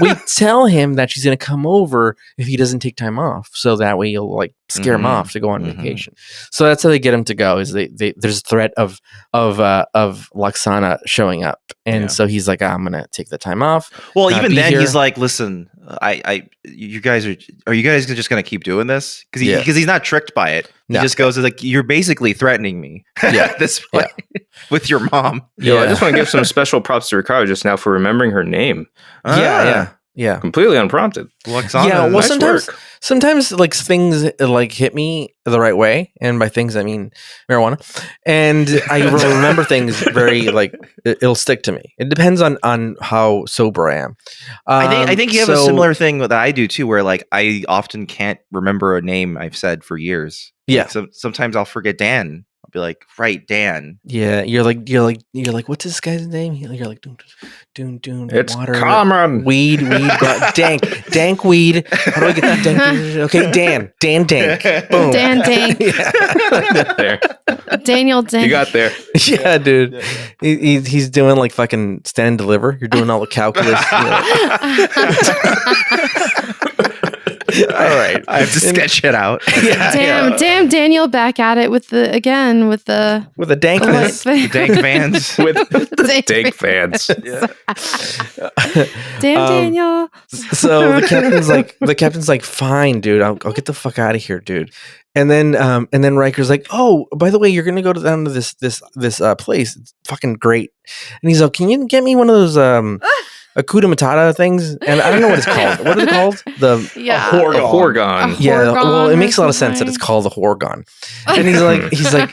We tell him that she's gonna come over if he doesn't take time off, so that way you'll like scare him off to go on vacation. So that's how they get him to go. Is there's a threat of Loxana showing up, and so he's like, I'm gonna take the time off. Well, not even be then, here. he's like, "Listen, you guys just gonna keep doing this?" Because he's not tricked by it. He No. just goes like, "You're basically threatening me." Yeah. This way with your mom. Yo, I just want to give some special props to Ricardo just now for remembering her name. Yeah. Completely unprompted. Loxana, Yeah, well, Nice sometimes work. sometimes like things like hit me the right way, and by things I mean marijuana, and I will remember things very like it'll stick to me. It depends on how sober I am. I think you have a so- similar thing that I do too, where like I often can't remember a name I've said for years. Yeah. Like, so sometimes I'll forget Dan. I'll be like, right, Dan. Yeah, you're like, what's this guy's name? You're like, doon, It's water, Cameron. weed, dank weed. How do I get the dank? Okay, Dan, dank. Boom. Dan Dank. There. Daniel Dank. You got there. Yeah, dude. He's doing like fucking stand and deliver. You're doing all the calculus. All right. I have to sketch it out. Damn, Daniel back at it with the with a dank the fence. light The dank vans. With Dank dank fans. Damn, Daniel. So the captain's like, fine, dude, I'll get the fuck out of here, dude. And then Riker's like, oh, by the way, you're gonna go down to this place. It's fucking great. And he's like, can you get me one of those Akuta Matata things? And I don't know what it's called. What are they called? A Horgon. Yeah, well, it makes a lot of something. sense that it's called a Horgon. And he's like,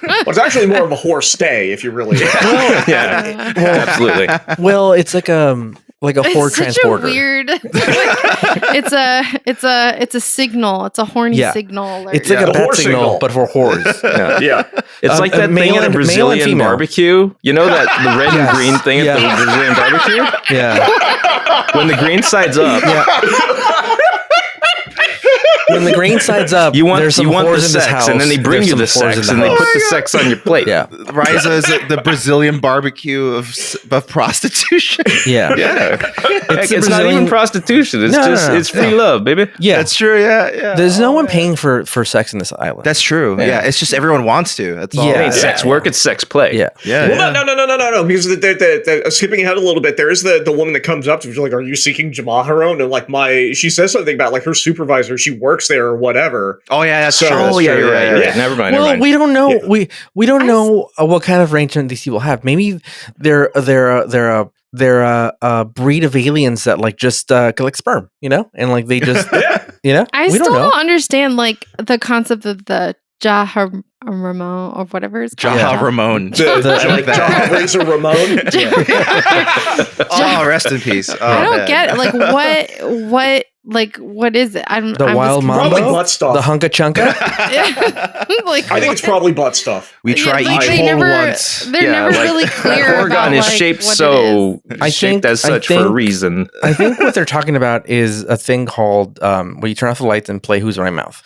Well, it's actually more of a horse stay if you really. Yeah, absolutely. well, it's like a whore It's such transporter. a weird. it's a signal. It's a horny signal alert. It's like Yeah. a The bat whore signal, signal. but for whores. Yeah. Yeah. It's like that male thing at a and- male and Brazilian female. barbecue. You know that the red and green thing at the Brazilian barbecue? Yeah. When the green side's up, When the green side's up, you want there's some the whores in this sex, house. and then they bring There's you the some whores in sex, the and they house. put the sex on your plate. Yeah. Riza is the Brazilian barbecue of prostitution. Yeah. Yeah. It's It's a not even Brazilian- prostitution. It's No, just no. it's free love, baby. Yeah. That's true. Yeah. There's no one paying for sex in this island. That's true. Yeah. Yeah. It's just everyone wants to. That's all. Yeah. It ain't sex work, it's sex play. yeah. Yeah. Well, no. Because skipping ahead a little bit, there is the woman that comes up to me, she's like, "Are you seeking Jamaharon?" And she says something about like her supervisor, she works there or whatever. Oh yeah. That's So- true. That's Oh yeah, true. you're right. You're yeah. right. Never mind. Well, Never mind. we don't know. We don't know what kind of arrangement these people have. Maybe they're a breed of aliens that like just collect sperm, and like they just, I we still don't know. don't understand like the concept of the Ramon or whatever it's called. Jaha Ramon. Like John Razor Ramon. Oh, rest in peace. Oh, I don't man. get it. Like what is it? I'm The I'm wild just Probably mambo, butt stuff. the hunka chunka. like I think it's probably butt stuff. We try like, each they hole never, once. They're Yeah, never like, really clear Horgon about is like, shaped what so I shaped think- as I such for a think- reason. I think what they're talking about is a thing called where you turn off the lights and play Who's in My Mouth.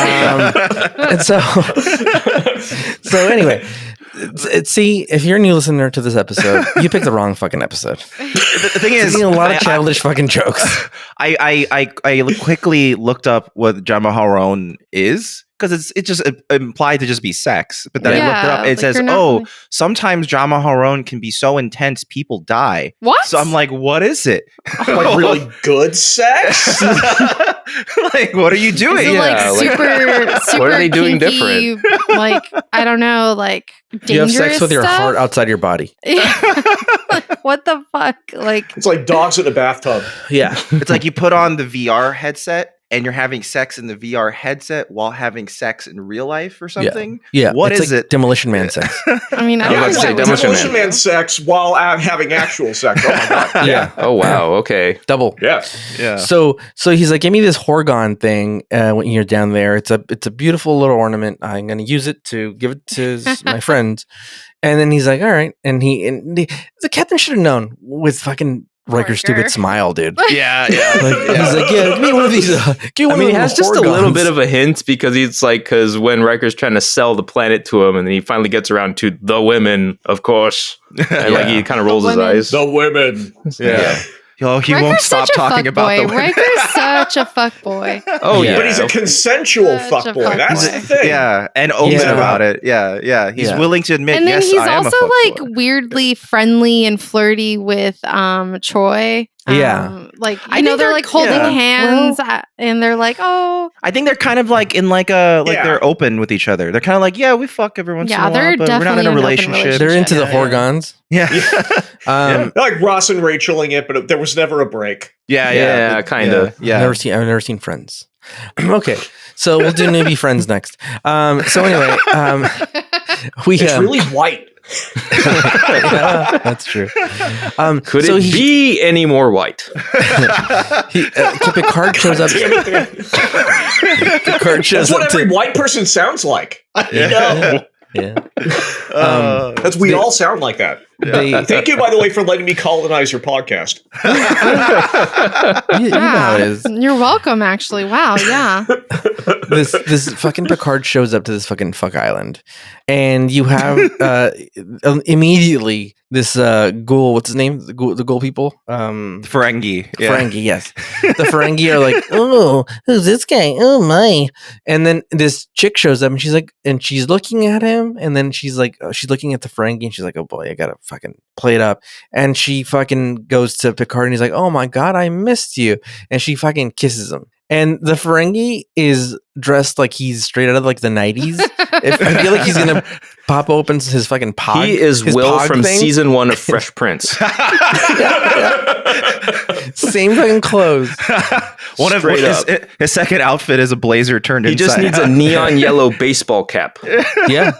And so anyway, see, if you're a new listener to this episode, you picked the wrong fucking episode. The thing is, There's a lot of childish fucking jokes. I quickly looked up what Jamaharon is because it's just implied to just be sex. But then I looked it up. It like says, you're not "Oh, really- sometimes Jamaharon can be so intense people die." What? So I'm like, "What is it? Like really good sex? Like, what are you Is doing?" it like super What are they doing kinky, Like I don't know, like dangerous You have sex with your stuff? heart outside your body. Like, what the fuck? Like It's like dogs in a bathtub. Yeah. It's like you put on the VR headset and you're having sex in the VR headset while having sex in real life or something. Yeah. What it's is like it? Demolition Man sex. I mean, I I don't was know. about to say what Demolition Demolition Man sex while having actual sex. Oh my god. Yeah. Oh wow. Okay. Double. Yeah. Yeah. So he's like, give me this Horgon thing when you're down there. It's a beautiful little ornament. I'm gonna use it to give it to my friend. And then he's like, all right. And the captain should have known with fucking Riker's Riker. stupid smile, dude. Yeah. He's like, yeah, give me one of these. Give me I one mean, he of has those just a little Horgons." bit of a hint because when Riker's trying to sell the planet to him, and then he finally gets around to the women, of course, and like he kind of rolls his women. eyes. The women. Yeah. Oh, he Riker's won't stop such a talking about fuckboy. the Riker's such a fuckboy. Oh Yeah. yeah. But he's a consensual Such a fuckboy. That's the fuckboy. thing. Yeah, and open Yeah. about it. Yeah. He's Yeah. willing to admit, And then yes, he's I am also a like fuckboy. weirdly friendly and flirty with Troy. Yeah. Like I you know think they're they're- like holding yeah. hands and they're like, oh I think they're kind of like in like a Yeah. they're open with each other. They're kind of like, yeah, we fuck every once Yeah, in a while, they're but we're not in definitely a an open relationship. They're into the Yeah. Horgons. Yeah, Um, They're like Ross and Racheling it, but there was never a break. Yeah, kinda. Yeah, I've never seen Friends. Okay, so we'll do Newbie Friends next. So anyway, we It's really white. yeah, that's true. Could so it be any more white? Picard shows up. Damn it. Picard shows That's what up every to, white person sounds like. yeah. That's we all sound like that. Thank you, by the way, for letting me colonize your podcast. You know how it is. You're welcome, actually. Wow, yeah. This fucking Picard shows up to this fucking fuck island, and you have immediately this ghoul. What's his name? The ghoul people. Ferengi. Yeah. Ferengi, yes. The Ferengi are like, oh, who's this guy? Oh my! And then this chick shows up, and she's looking at him, and then she's looking at the Ferengi, and she's like, oh boy, I gotta fucking play it up. And she fucking goes to Picard, and he's like, oh my god, I missed you, and she fucking kisses him. And the Ferengi is dressed like he's straight out of like the 90s. I feel like he's gonna pop open his fucking pod. He is his Will pod from thing. season 1 of Fresh Prince. Same fucking clothes. One of Straight up. his second outfit is a blazer turned He inside just needs out. a neon yellow baseball cap. Yeah.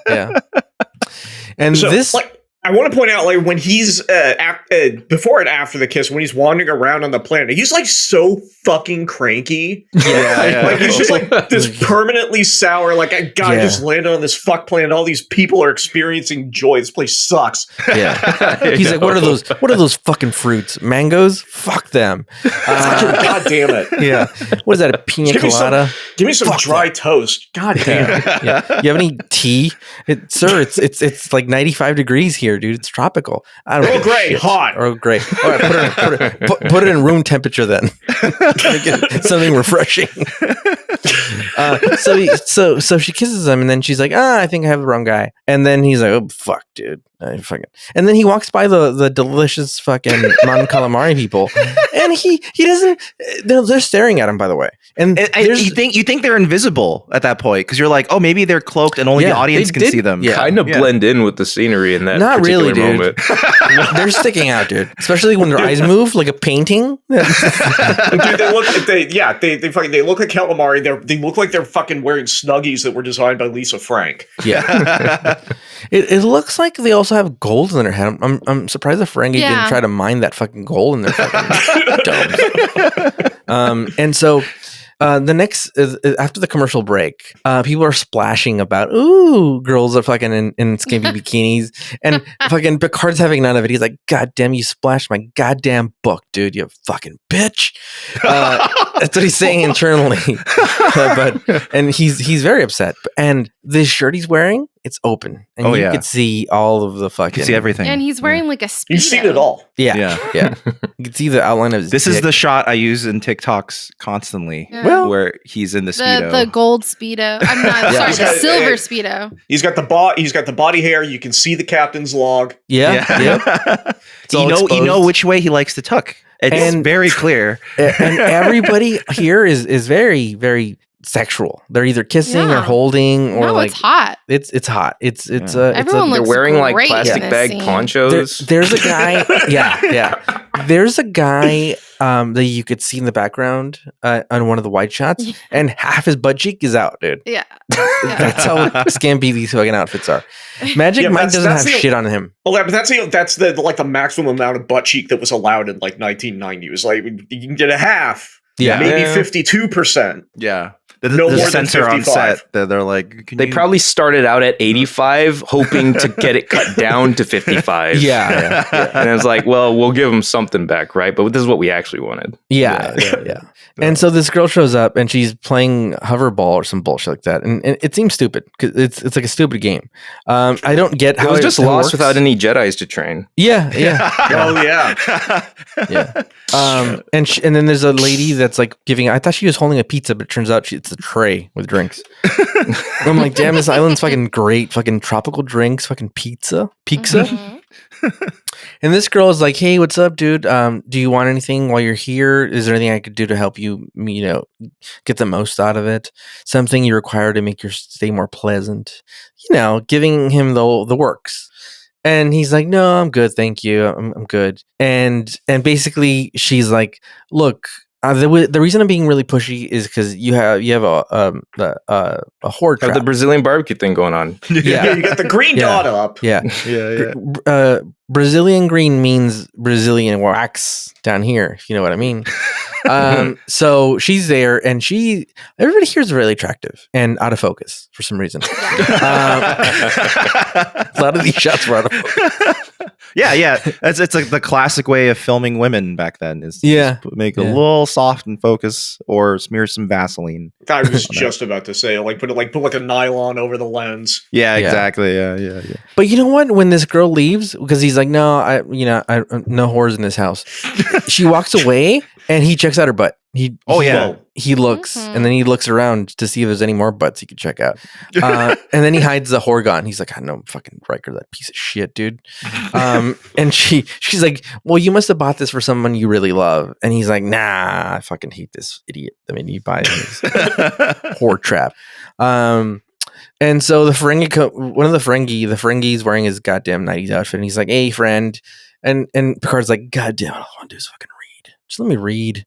And So, this, I want to point out, like, when he's before and after the kiss, when he's wandering around on the planet, he's like so fucking cranky. Yeah. Like he's just like this permanently sour. Like, I just landed on this fuck planet. All these people are experiencing joy. This place sucks. yeah. He's like, what are those fucking fruits? Mangoes? Fuck them. God damn it! Yeah. What is that? A pina Give me some- colada? Give me some Fuck dry toast. God damn it! Yeah. You have any tea? Sir, it's like 95 degrees here, dude. It's tropical. I don't Earl give a Grey, shit. hot. Earl Grey. All right, put it in room temperature then. Get something refreshing. So she kisses him, and then she's like, I think I have the wrong guy. And then he's like, oh fuck, dude. And then he walks by the delicious fucking Mon Calamari people, and he doesn't. They're staring at him, by the way. And you think they're invisible at that point because you're like, oh, maybe they're cloaked and only the audience can see them. Kind of blend in with the scenery in that Not particular really, dude. moment. they're sticking out, dude. Especially when their eyes move like a painting. Dude, they look like calamari. They look like they're fucking wearing Snuggies that were designed by Lisa Frank. Yeah. It looks like they also have gold in their head. I'm surprised the Ferengi didn't try to mine that fucking gold in their fucking domes. And so the next after the commercial break, people are splashing about, ooh, girls are fucking in skimpy bikinis, and fucking Picard's having none of it. He's like, God damn, you splashed my goddamn book, dude, you fucking bitch. That's what he's saying internally. And he's very upset. And this shirt he's wearing, it's open, and you can see all of the fucking. You can see everything. And he's wearing like a speedo. You've seen it all. Yeah. You can see the outline of his This dick. is the shot I use in TikToks constantly, Yeah. where he's in the speedo. The gold speedo. I'm not sorry, the silver speedo. He's got the body hair. You can see the captain's log. Yeah. It's all you exposed. know which way he likes to tuck. It's very clear. And everybody here is very, very sexual. They're either kissing or Yeah. holding or No, like it's hot. it's hot. It's Everyone They're looks wearing like great in plastic this bag scene. ponchos. there's a guy. Yeah. There's a guy that you could see in the background on one of the wide shots, and half his butt cheek is out, dude. Yeah. That's how skimpy these fucking outfits are. Magic Yeah, Mike that's- doesn't that's have the- shit on him. Well, but that's the maximum amount of butt cheek that was allowed in like 1990. It was like you can get a half, maybe 52%. Yeah. No The more than censor on 55. set, they're like, They probably started out at 85, hoping to get it cut down to 55. Yeah. And it's like, well, we'll give them something back, right? But this is what we actually wanted. Yeah. And so this girl shows up and she's playing hoverball or some bullshit like that, and it seems stupid because it's like a stupid game. I don't get It how was just how it lost works. without any Jedis to train. Yeah. Oh yeah. And then there's a lady that's like giving. I thought she was holding a pizza, but it turns out it's a tray with drinks. I'm like, damn, this island's fucking great. Fucking tropical drinks, fucking pizza. Mhm. And this girl is like, hey, what's up, dude? Do you want anything while you're here? Is there anything I could do to help you, get the most out of it? Something you require to make your stay more pleasant? Giving him the works. And he's like, no, I'm good. Thank you. I'm good. And basically she's like, look, the reason I'm being really pushy is because you have a horde Have trap. the Brazilian barbecue thing going on. Yeah. You got the green dot up. Yeah. Brazilian green means Brazilian wax down here, if you know what I mean. So she's there, and everybody here is really attractive and out of focus for some reason. A lot of these shots were out of focus. Yeah. It's like the classic way of filming women back then is Yeah. just make a little soft and focus or smear some Vaseline. I was just about to say, like, put like a nylon over the lens. Yeah, exactly. Yeah. But you know what? When this girl leaves, because he's like, no, I no whores in this house. She walks away, and he checks out her butt. He looks, and then he looks around to see if there's any more butts he could check out. And then he hides the whore gun. He's like, I know fucking Riker, that piece of shit, dude. And she's like, well, you must have bought this for someone you really love. And he's like, nah, I fucking hate this idiot. I mean, you buy this whore trap. And so the Ferengi, one of the Ferengi's wearing his goddamn 90s outfit, and he's like, hey, friend. And Picard's like, God damn, all I want to do is fucking read. Just let me read.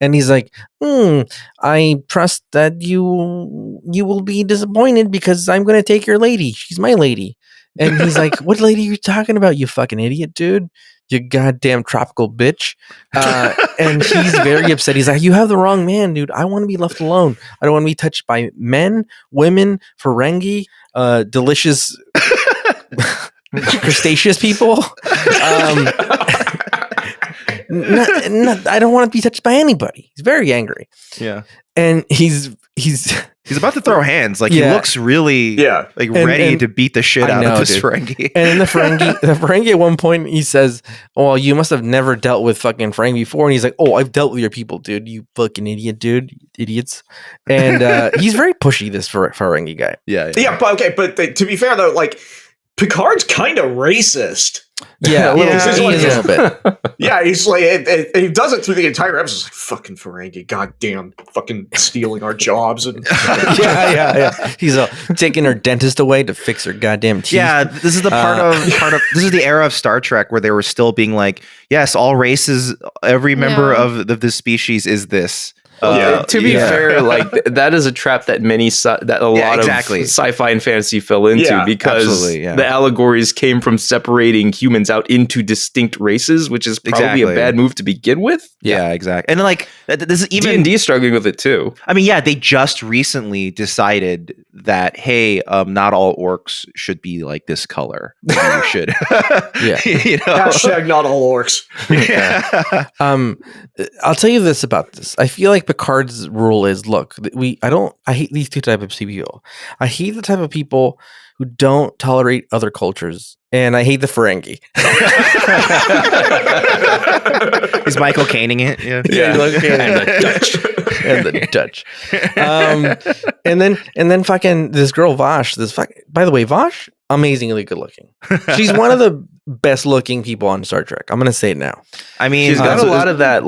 And he's like, I trust that you will be disappointed because I'm going to take your lady. She's my lady. And he's like, what lady are you talking about, you fucking idiot, dude? You goddamn tropical bitch. And he's very upset. He's like, you have the wrong man, dude. I want to be left alone. I don't want to be touched by men, women, Ferengi, delicious crustaceous people. I don't want to be touched by anybody. He's very angry. Yeah. And he's about to throw hands. Like he looks really ready to beat the shit out of this Ferengi. And then the Ferengi at one point he says, "Oh, you must have never dealt with fucking Ferengi before." And he's like, "Oh, I've dealt with your people, dude. You fucking idiot, dude. Idiots." And he's very pushy, this Ferengi guy. Yeah. But to be fair though, like Picard's kind of racist. Yeah, he is a little bit. Yeah, he's like, he does it through the entire episode. He's like, fucking Ferengi, goddamn, fucking stealing our jobs. And yeah. He's taking her dentist away to fix her goddamn teeth. Yeah, this is the part of this is the era of Star Trek where they were still being like, yes, all races, every member of this species is this. To be fair, like that is a trap that a lot of sci-fi and fantasy fell into because the allegories came from separating humans out into distinct races, which is probably a bad move to begin with. Yeah, exactly. And like this is even D&D struggling with it too. I mean, they just recently decided that not all orcs should be like this color. Maybe you should. Hashtag not all orcs. I'll tell you this about this. I feel like Picard's rule is, look, I hate these two types of people. I hate the type of people who don't tolerate other cultures, and I hate the Ferengi. Is Michael Caineing it? Yeah. And the Dutch. And then fucking this girl Vosh. By the way, Vosh, amazingly good looking. She's one of the best looking people on Star Trek. I'm gonna say it now. I mean, she's got a lot of that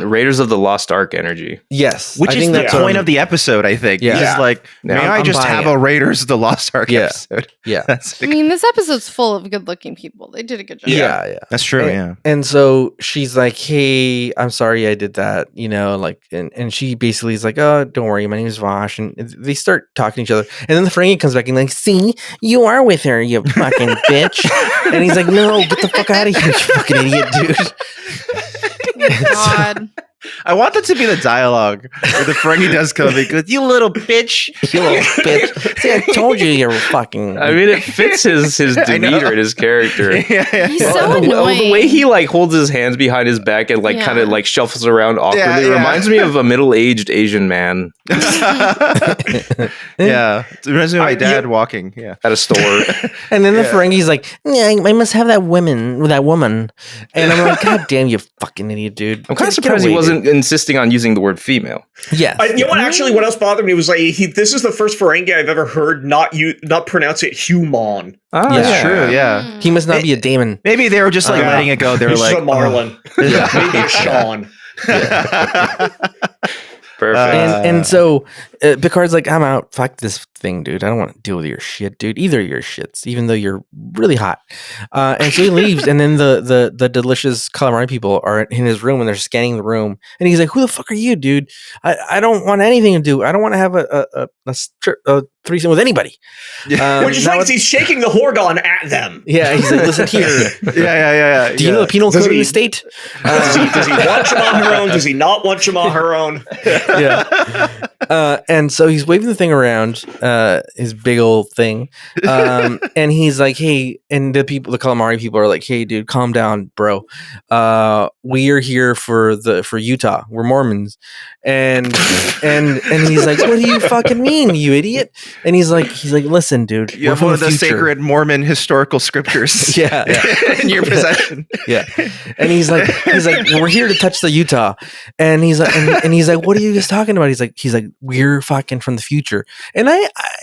Raiders of the Lost Ark energy. Yes, which is the point of the episode. I think. Yeah. Just like, may I just have a Raiders of the Lost Ark episode? Yeah. I mean, this episode's full of good looking people. They did a good job. Yeah. That's true. And so she's like, hey, I'm sorry I did that. And she basically is like, oh, don't worry, my name is Vosh. And they start talking to each other. And then the Ferengi comes back and like, see, you are with her, you fucking bitch. And he's like, no, get the fuck out of here, you fucking idiot, dude. God. I want that to be the dialogue where the Ferengi does come and goes, you little bitch. You little bitch. See, I told you you're fucking... I mean, it fits his demeanor and his character. He's so annoying. The way he like holds his hands behind his back and like kind of like shuffles around awkwardly reminds me of a middle-aged Asian man. It reminds me of my dad walking at a store. And then the Ferengi's like, yeah, I must have that woman. And I'm like, God damn, you fucking idiot, dude. I'm kind of surprised he wasn't insisting on using the word female. Yes. You know what? Actually, what else bothered me was like this is the first Ferengi I've ever heard not pronounce it human. That's true. Yeah, he must not be a Damon. Maybe they were just like letting it go. They were like Marlin. Maybe it's Sean. Perfect. And so Picard's like, I'm out. Fuck this thing, dude. I don't want to deal with your shit, dude. Either of your shits, even though you're really hot. And so he leaves, and then the delicious calamari people are in his room, and they're scanning the room. And he's like, who the fuck are you, dude? I don't want anything to do. I don't want to have a threesome with anybody. Which is like he's shaking the Horgon at them. Yeah, he's like, listen here. Yeah. Do you know the penal code in the state? Does he want Shamaharon? Does he not want Shamaharon? Yeah. And so he's waving the thing around, his big old thing. And he's like, hey, and the calamari people are like, hey, dude, calm down, bro. We are here for Utah. We're Mormons. And he's like, what do you fucking mean, you idiot? And he's like, listen, dude, You have one of the sacred Mormon historical scriptures. Yeah. In your possession. Yeah. And he's like, we're here to touch the Utah. And he's like, and he's like, what are you guys talking about? He's like, we're fucking from the future. And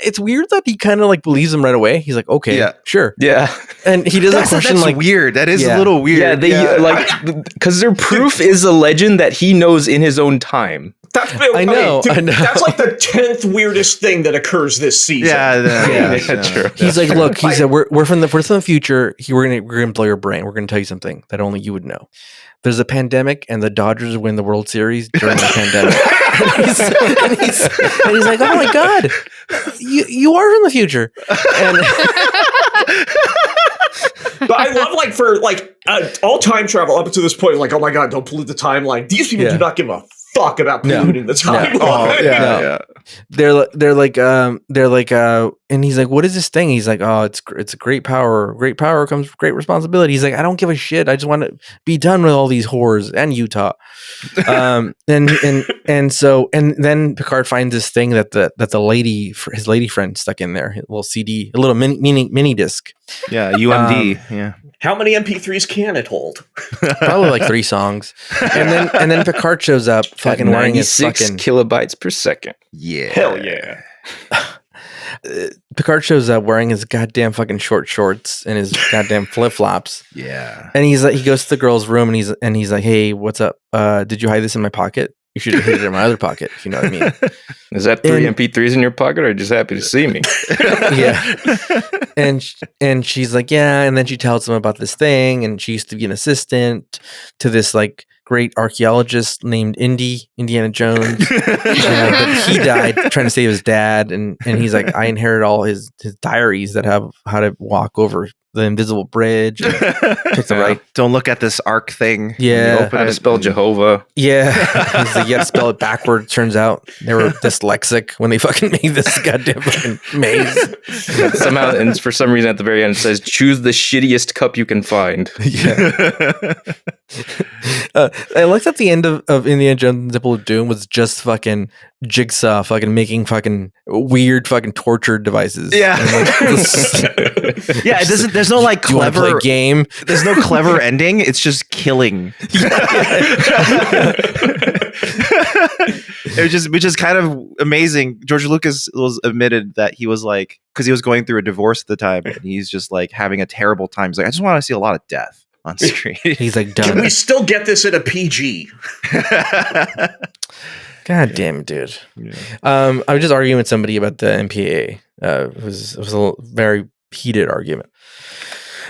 it's weird that he kind of like believes him right away. He's like, okay, sure. Yeah. And he doesn't question that's like weird. That is a little weird. Yeah, like because their proof is a legend that he knows in his own time. I know. That's like the 10th weirdest thing that occurs this season. Yeah, true. He's like, look, he said, we're from the future. We're gonna blow your brain. We're gonna tell you something that only you would know. There's a pandemic, and the Dodgers win the World Series during the pandemic. and he's like, oh my god, you are from the future. And but I love like for like all time travel up to this point, like, oh my god, don't pollute the timeline. These people do not give a fuck about polluting the timeline. They're like, and he's like, what is this thing? He's like, oh, it's a great power. Great power comes with great responsibility. He's like, I don't give a shit. I just want to be done with all these whores and Utah. And then Picard finds this thing that the lady, his lady friend, stuck in there, a little CD, a little mini disc. Yeah, UMD. Yeah. How many MP3s can it hold? Probably like 3 songs. And then Picard shows up, fucking wearing his 96 kilobytes per second. Yeah. Hell yeah. Picard shows up wearing his goddamn fucking short shorts and his goddamn flip flops. Yeah. And he's like, he goes to the girl's room and he's like, hey, what's up? Did you hide this in my pocket? You should have hid it in my other pocket, if you know what I mean. Is that 3 MP3s in your pocket, or are you just happy to see me? Yeah. And she's like, yeah. And then she tells him about this thing, and she used to be an assistant to this like great archaeologist named Indiana Jones. But he died trying to save his dad, and he's like, I inherit all his diaries that have how to walk over the invisible bridge. And pick the right. Don't look at this arc thing. Yeah. How to spell Jehovah. Yeah. He's like, you have to spell it backwards. Turns out they were dyslexic when they fucking made this goddamn fucking maze. Somehow, and for some reason at the very end, it says, choose the shittiest cup you can find. Yeah. I liked that the end of Indiana Jones and Temple of Doom was just fucking Jigsaw fucking making fucking weird fucking torture devices. Yeah. Yeah, it doesn't. There's no like clever play game. There's no clever ending. It's just killing. Which is kind of amazing. George Lucas was admitted that he was like, because he was going through a divorce at the time, and he's just like having a terrible time. He's like, I just want to see a lot of death on screen. He's like, done. Can we still get this at a PG? God damn it, dude. Yeah. I was just arguing with somebody about the MPAA. It was a very heated argument.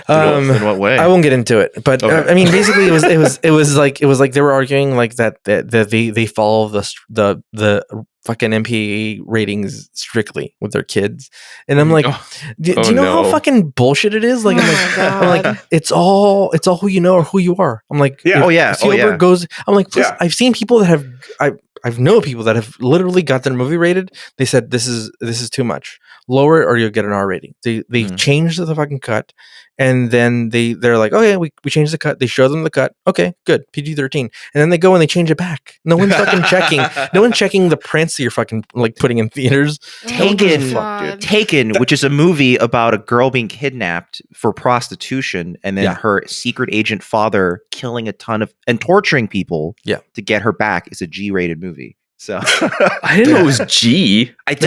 In what way? I won't get into it, but Okay. I mean, basically, it was like they were arguing like that they follow the fucking MPAA ratings strictly with their kids, and I'm like, do you know how fucking bullshit it is? Like, I'm like, it's all who you know or who you are. I'm like, yeah. Spielberg goes. I'm like, please, I've seen people that have I've known people that have literally got their movie rated. They said this is too much. Lower it or you'll get an R rating. They changed the fucking cut, and then they're like, okay, we changed the cut. They show them the cut. Okay, good, PG-13, and then they go and they change it back. No one's fucking checking. No one's checking the prints that you're fucking like putting in theaters. Taken, which is a movie about a girl being kidnapped for prostitution, and then her secret agent father killing a ton of and torturing people to get her back, is a G-rated movie. So I didn't know it was G. It's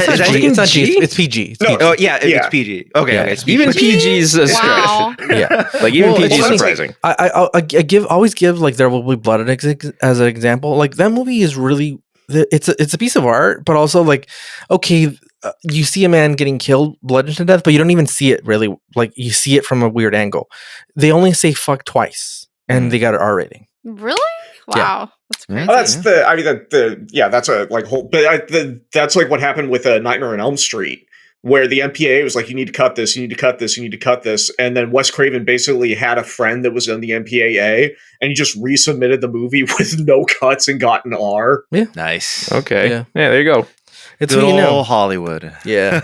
not G. It's PG. It's PG. Okay. Even PG is a stretch. Wow. Yeah, like even PG is funny. surprising. I always give like There Will Be Blood as an example. Like that movie is really it's a piece of art, but also like okay. You see a man getting killed, bludgeoned to death, but you don't even see it really. Like you see it from a weird angle. They only say fuck twice, and they got an R rating. Really? Wow. That's crazy. That's a like whole. But that's like what happened with Nightmare on Elm Street. where the MPAA was like, you need to cut this, you need to cut this, you need to cut this. And then Wes Craven basically had a friend that was in the MPAA, and he just resubmitted the movie with no cuts and got an R. Nice. Okay. Yeah. Yeah, there you go. It's Good who you know. old Hollywood. Yeah.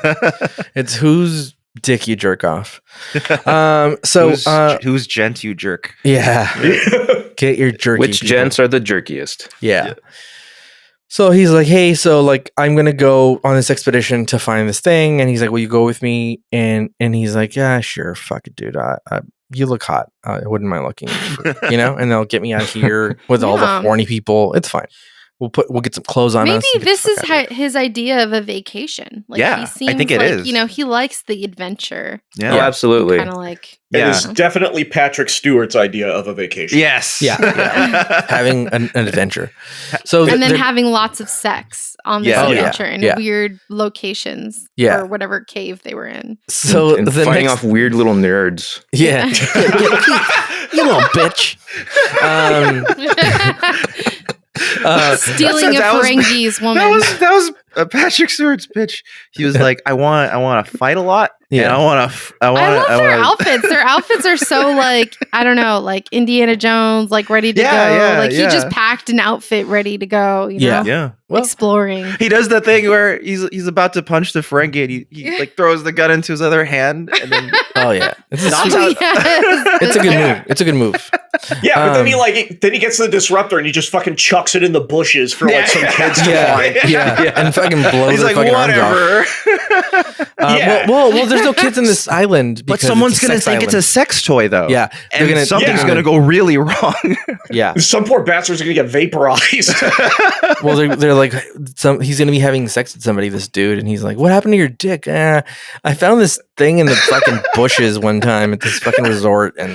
It's whose dick you jerk off. Who's gent you jerk? Yeah. Get your jerky. Which people. gents are the jerkiest? Yeah. So he's like, hey, so like I'm gonna go on this expedition to find this thing, and he's like, will you go with me? And he's like, yeah, sure, fuck it, dude. You look hot. I wouldn't mind looking, and they'll get me out of here with all the horny people. It's fine. We'll get some clothes on us. Maybe this is his idea of a vacation. Like, Yeah, he seems I think it is. He likes the adventure. Yeah. Oh, absolutely. Kind of like. It is definitely Patrick Stewart's idea of a vacation. Yes. Yeah. Having an adventure. So And then having lots of sex on this Yeah. Oh, adventure in Yeah. weird locations. Yeah. Or whatever cave they were in. so And the fighting next, off weird little nerds. yeah, you little bitch. Stealing a that was- Ferengi's woman. That was Patrick Stewart's pitch. He was like, I want to fight a lot. Yeah. And I want to. I love their outfits. Their outfits are so like, I don't know, like Indiana Jones, like ready to Yeah, go. yeah, Like he yeah. just packed an outfit ready to go. Yeah. Yeah. Well- Exploring. He does that thing where he's about to punch the Ferengi and he like throws the gun into his other hand and then Oh yeah, it's a, knocks super- out. Yes. it's a good move. It's a good move. Yeah, but then Um, he gets the disruptor and he just fucking chucks it in the bushes for Yeah. like some kids to Yeah, find. yeah, and fucking blows He's their like, fucking arms off. whatever. Yeah. Well, there's no kids in this island. But because someone's it's a gonna sex think it's a island. sex toy though. Yeah, And something's yeah. gonna go really wrong. Yeah. Some poor bastards are gonna get vaporized. Well, they're like, he's gonna be having sex with somebody, this dude, and he's like, "What happened to your dick?" I found this thing in the fucking bushes one time at this fucking resort, and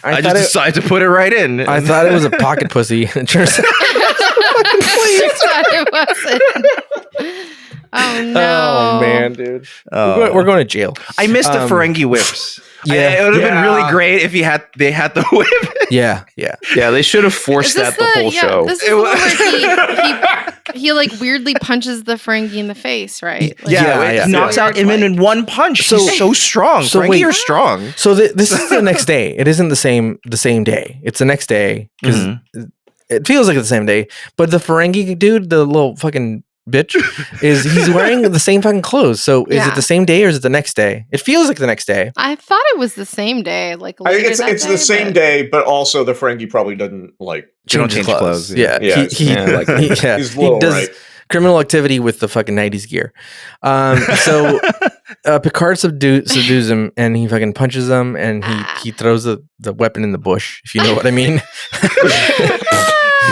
I thought just it- decided to put it right in. I thought it was a pocket pussy. It turns out- It wasn't. Oh no. Oh man, dude, Oh. we're going to jail. I missed the Um, Ferengi whips. yeah. It would have been really Yeah. great if they had the whip. Yeah. Yeah, they should have forced that the whole show. This is the one where he like weirdly punches the Ferengi in the face, right? Like, Yeah, it knocks out him in one punch. So- He's so strong. so Ferengi wait. are strong. So this is the next day. It isn't the same day. It's the next day because Mhm. it feels like it's the same day. But the Ferengi dude, the little fucking bitch, he's wearing the same fucking clothes. So is Yeah. it the same day or is it the next day? It feels like the next day. I thought it was the same day. Like I think later it's that the same but- day, but also the Ferengi probably doesn't like. They don't Change change clothes, Yeah, yeah. he Yeah, He's low, does right? criminal activity with the fucking 90s gear. So Picard subdues him and he fucking punches him and he throws the weapon in the bush, if you know what I mean.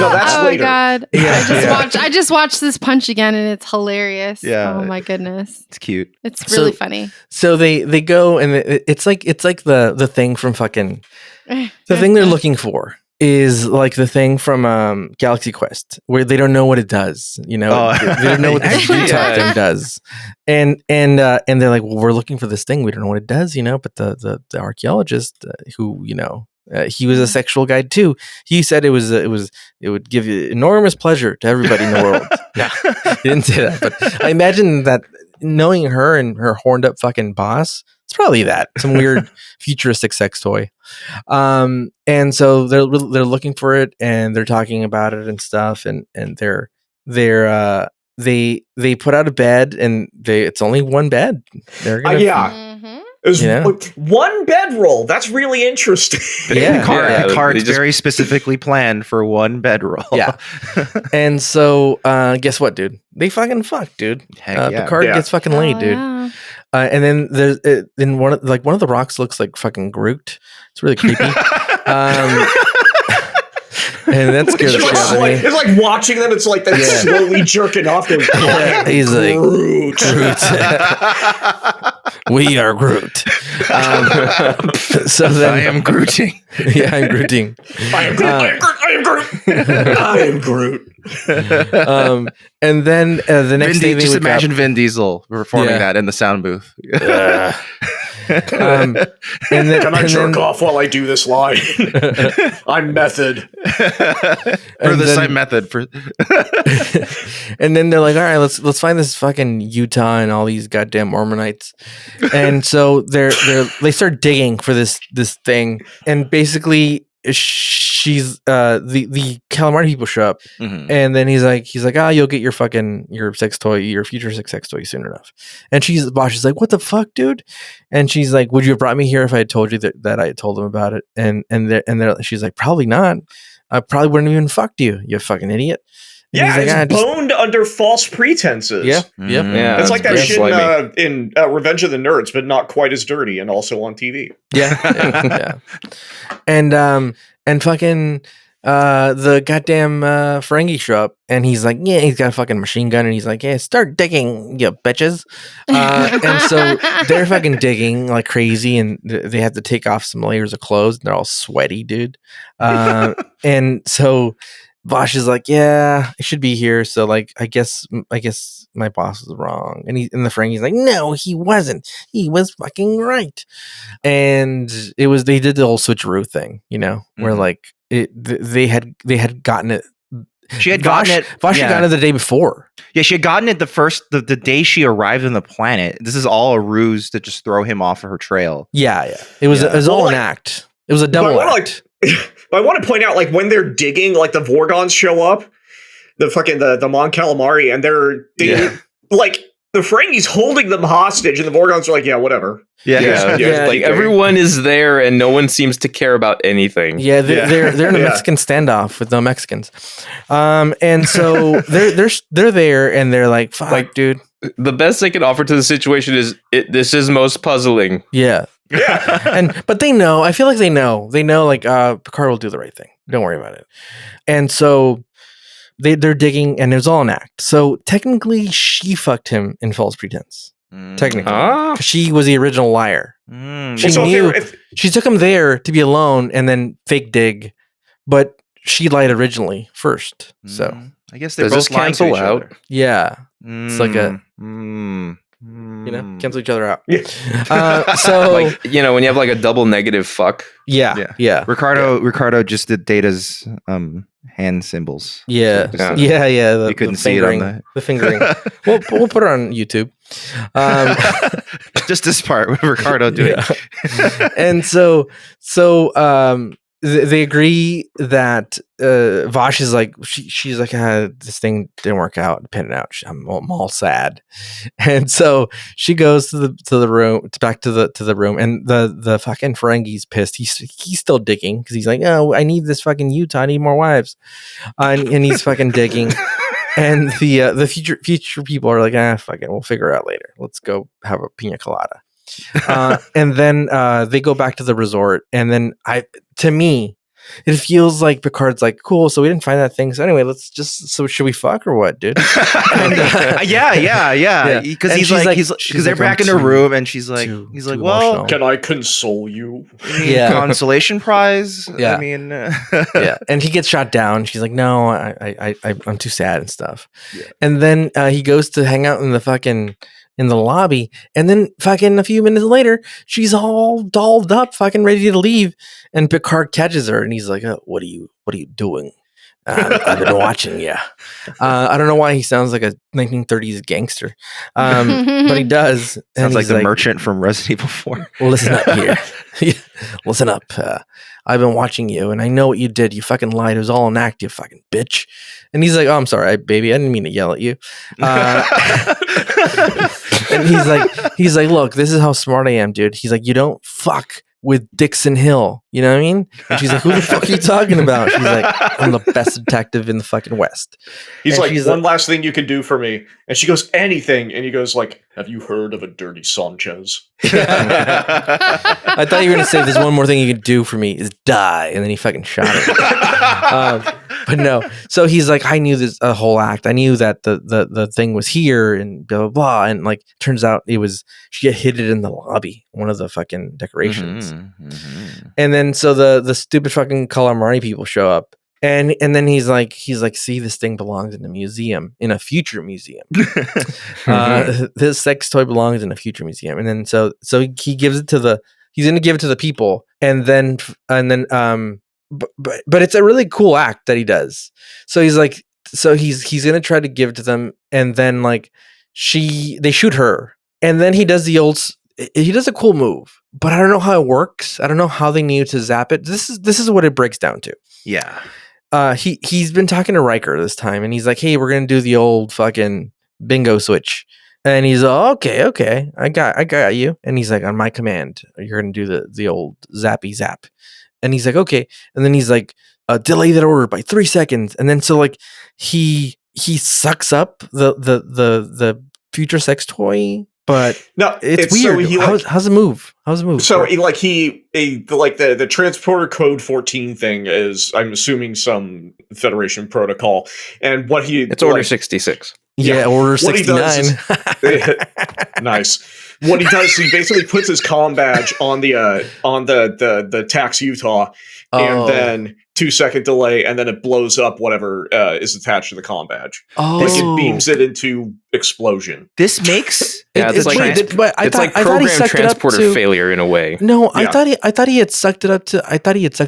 No, that's oh later. my god! Yeah. I just watched this punch again, and it's hilarious. Yeah. Oh my goodness, It's cute. it's really So- funny. So they go and it's like the thing from fucking the thing they're looking for is like the thing from Galaxy Quest where they don't know what it does. You know, Oh. they don't know what the Actually, Utah yeah. thing does, and they're like, well, we're looking for this thing. We don't know what it does. You know, but the archaeologist who he was a sexual guide too. He said it would give you enormous pleasure to everybody in the world. No, he didn't say that, but I imagine that knowing her and her horned up fucking boss, it's probably that some weird futuristic sex toy. And so they're looking for it and they're talking about it and stuff, and they put out a bed and it's only one bed. They're gonna Yeah. Mhm. It was Yeah. one bedroll. That's really interesting. Yeah. Picard's they just- very specifically planned for one bedroll. Yeah. And so guess what, dude? They fucking fuck, dude. Heck yeah. Picard Yeah. gets fucking laid, Oh, dude. yeah. And then there's in one of the rocks looks like fucking Groot. It's really creepy. And that scared the shit out of me. It's like watching them. It's like them Yeah. slowly jerking off. They're Yeah, he's like, Groot. we are Groot. So then I am Grooting. yeah, I'm Grooting. I am Groot. I am Groot. I am Groot. And then the next day they Just wake imagine up. Vin Diesel performing Yeah. that in the sound booth. And then, Can I and jerk then- off while I do this line? I'm method. For the same method. For And then they're like, all right, let's find this fucking Utah and all these goddamn Mormonites. And so they start digging for this thing, and basically she's the calamari people show up, and then he's like, you'll get your sex toy, your future sex toy soon enough. And Bosch is like, what the fuck, dude? And she's like, would you have brought me here if I had told you that I had told them about it? And she's like, probably not. I probably wouldn't have even fucked you, you fucking idiot. And Yeah, he's like, it's boned under false pretenses. Yep. Yeah, It's like that pretty shit slimy. in Revenge of the Nerds, but not quite as dirty and also on TV. Yeah. And fucking the goddamn Ferengi show up, and he's like, yeah, he's got a fucking machine gun, and he's like, yeah, start digging, you bitches. And so they're fucking digging like crazy, and they have to take off some layers of clothes, and they're all sweaty, dude. And so Bosch is like, yeah, it should be here. So like, I guess my boss was wrong. And the Ferengi's like, no, he wasn't. He was fucking right. And they did the whole switcheroo thing, where like they had gotten it. she had gotten it. Bosch had gotten it the day before. Yeah, she had gotten it the day she arrived on the planet. This is all a ruse to just throw him off of her trail. Yeah. It was all an act. It was a double act. But I want to point out, like, when they're digging, like, the Vorgons show up, the Mon Calamari, and they're like, the Ferengi's holding them hostage, and the Vorgons are like, yeah, whatever. Yeah. Like everyone is there, and no one seems to care about anything. Yeah, they're in a Mexican standoff with no Mexicans, and so they're there, and they're like, fuck, Like, dude. The best they can offer to the situation is this is most puzzling. Yeah. But they know. I feel like they know. They know, like, Picard will do the right thing. Don't worry about it. And so they're digging, and it's all an act. So technically, she fucked him in false pretense. Technically, 'cause she was the original liar. She took him there to be alone, and then fake dig, but she lied originally first. So I guess they Does both this lying to cancel each out? other. yeah, it's like a cancel each other out. So Like, when you have like a double negative fuck. yeah. Ricardo just did Data's hand symbols. Yeah. You The couldn't see it on fingering. The fingering. We'll put it on YouTube. Just this part with Ricardo doing. And so they agree that Vosh is like, she's like, this thing didn't work out, pin it out. I'm all sad, and so she goes to the room, back to the room, and the fucking Ferengi's pissed. He's still digging because he's like, oh, I need this fucking Utah, I need more wives, and he's fucking digging. And the future people are like, fuck it, we'll figure it out later. Let's go have a pina colada. And then they go back to the resort, and then to me, it feels like Picard's like, cool, so we didn't find that thing. So anyway, so should we fuck or what, dude? And, yeah. Because because they're back in her room, and he's like, well, emotional. Can I console you? Consolation prize. Yeah. I mean, yeah. And he gets shot down. She's like, no, I'm too sad and stuff. Yeah. And then he goes to hang out in the lobby, and then fucking a few minutes later, she's all dolled up, fucking ready to leave, and Picard catches her, and he's like, oh, what are you doing? I've been watching you. I don't know why he sounds like a 1930s gangster, but he does. sounds like the merchant from Resident Evil 4. Well, listen up here. Listen up. I've been watching you, and I know what you did. You fucking lied. It was all an act, you fucking bitch. And he's like, oh, I'm sorry, baby. I didn't mean to yell at you. And he's like, look, this is how smart I am, dude. He's like, you don't fuck with Dixon Hill. You know what I mean? And she's like, who the fuck are you talking about? She's like, I'm the best detective in the fucking West. He's And like, she's one last thing you can do for me. And she goes, anything. And he goes like, have you heard of a dirty Sanchez? I thought you were going to say there's one more thing you could do for me is die. And then he fucking shot her. But no. So he's like, I knew this a whole act. I knew that the thing was here and blah, blah, blah. And like, turns out she hid it in the lobby, one of the fucking decorations. And then so the stupid fucking calamari people show up, And then he's like, see, this thing belongs in a museum, in a future museum. This sex toy belongs in a future museum. And then so he gives it to he's gonna give it to the people, but it's a really cool act that he does. So he's like, he's gonna try to give it to them, and then like they shoot her, and then he does a cool move, but I don't know how it works. I don't know how they need to zap it. This is what it breaks down to. Yeah. He's been talking to Riker this time, and he's like, "Hey, we're gonna do the old fucking bingo switch." And he's like, okay, I got you. And he's like, on my command, you're gonna do the old zappy zap. And he's like, okay. And then he's like, delay that order by 3 seconds. And then so like he sucks up the future sex toy. But no, it's weird. So how's it move? So the transporter code 14 thing is, I'm assuming, some Federation protocol, and what it's Order 66. Yeah, Order 69. Nice. What he does, he basically puts his comm badge on the Tax Utah, and then 2-second delay, and then it blows up whatever is attached to the comm badge. It beams it into explosion. This makes it's like program transporter failure in a way. No, I thought he had sucked it up to.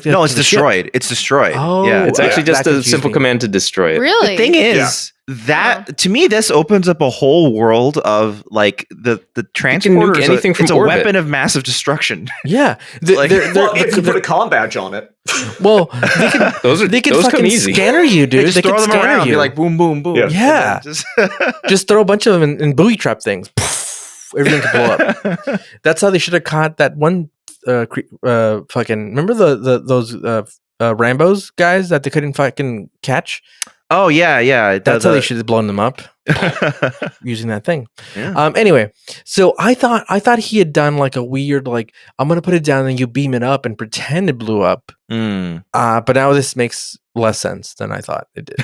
No, it's destroyed. It's destroyed. Oh, yeah, it's actually just a simple command to destroy it. Really? The thing is that to me, this opens up a whole world of like the transporter. Anything from it's a orbit. weapon of massive destruction. Yeah, if you put a comm badge on it. Well, they could fucking scanner you, dude. They throw them around, be like boom, boom, boom. Yeah. Just throw a bunch of them in booby trap things. Everything can blow up. That's how they should have caught that one. Fucking remember those Rambo's guys that they couldn't fucking catch. Oh yeah. That's how they should have blown them up using that thing. Yeah. Anyway, so I thought he had done like a weird like I'm gonna put it down and you beam it up and pretend it blew up. But now this makes less sense than I thought it did.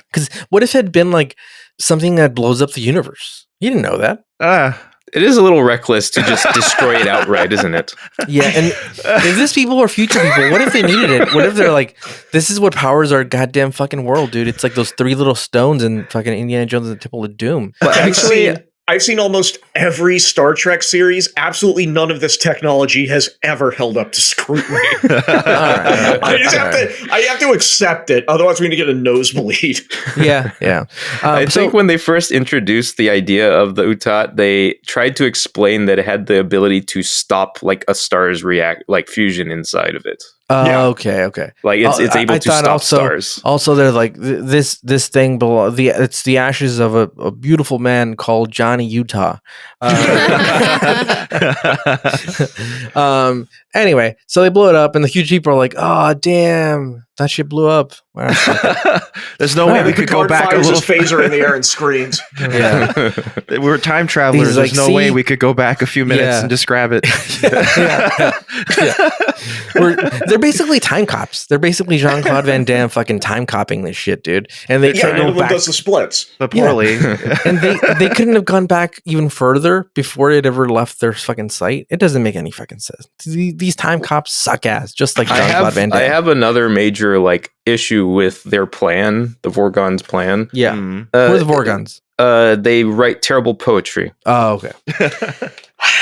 Because what if it had been like something that blows up the universe? You didn't know that. It is a little reckless to just destroy it outright, isn't it? Yeah, and if this people or future people, what if they needed it? What if they're like, this is what powers our goddamn fucking world, dude? It's like those 3 little stones in fucking Indiana Jones and the Temple of Doom. But actually, I've seen almost every Star Trek series. Absolutely none of this technology has ever held up to scrutiny. I have to accept it. Otherwise, we're going to get a nosebleed. Yeah. I think when they first introduced the idea of the Utat, they tried to explain that it had the ability to stop like a star's fusion inside of it. Okay. Like it's able to stop stars. Also, they're like this thing below it's the ashes of a beautiful man called Johnny Utah. Anyway, so they blow it up, and the huge people are like, "Oh, damn, that shit blew up." There's no way we could go back a little phaser in the air and screams. Yeah, we're time travelers. There's no way we could go back a few minutes and just grab it. They're basically time cops. They're basically Jean-Claude Van Damme fucking time copping this shit, dude. And they try to go back. Does the splits, but poorly. And they couldn't have gone back even further before it ever left their fucking site. It doesn't make any fucking sense. These time cops suck ass, just like Jean-Claude Van Damme. I have another major issue with their plan, the Vorgon's plan. Yeah. Who are the Vorgons? They write terrible poetry. Oh, okay.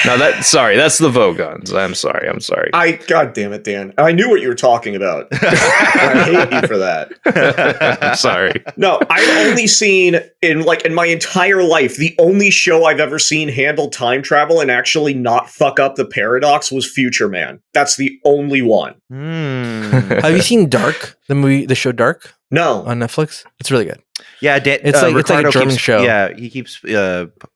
No, that's the Vogons. I'm sorry. God damn it, Dan. I knew what you were talking about. I hate you for that. I'm sorry. No, I've only seen in my entire life, the only show I've ever seen handle time travel and actually not fuck up the paradox was Future Man. That's the only one. Have you seen Dark, the show Dark? No. On Netflix? It's really good. Yeah, it's like a German show. Yeah, he keeps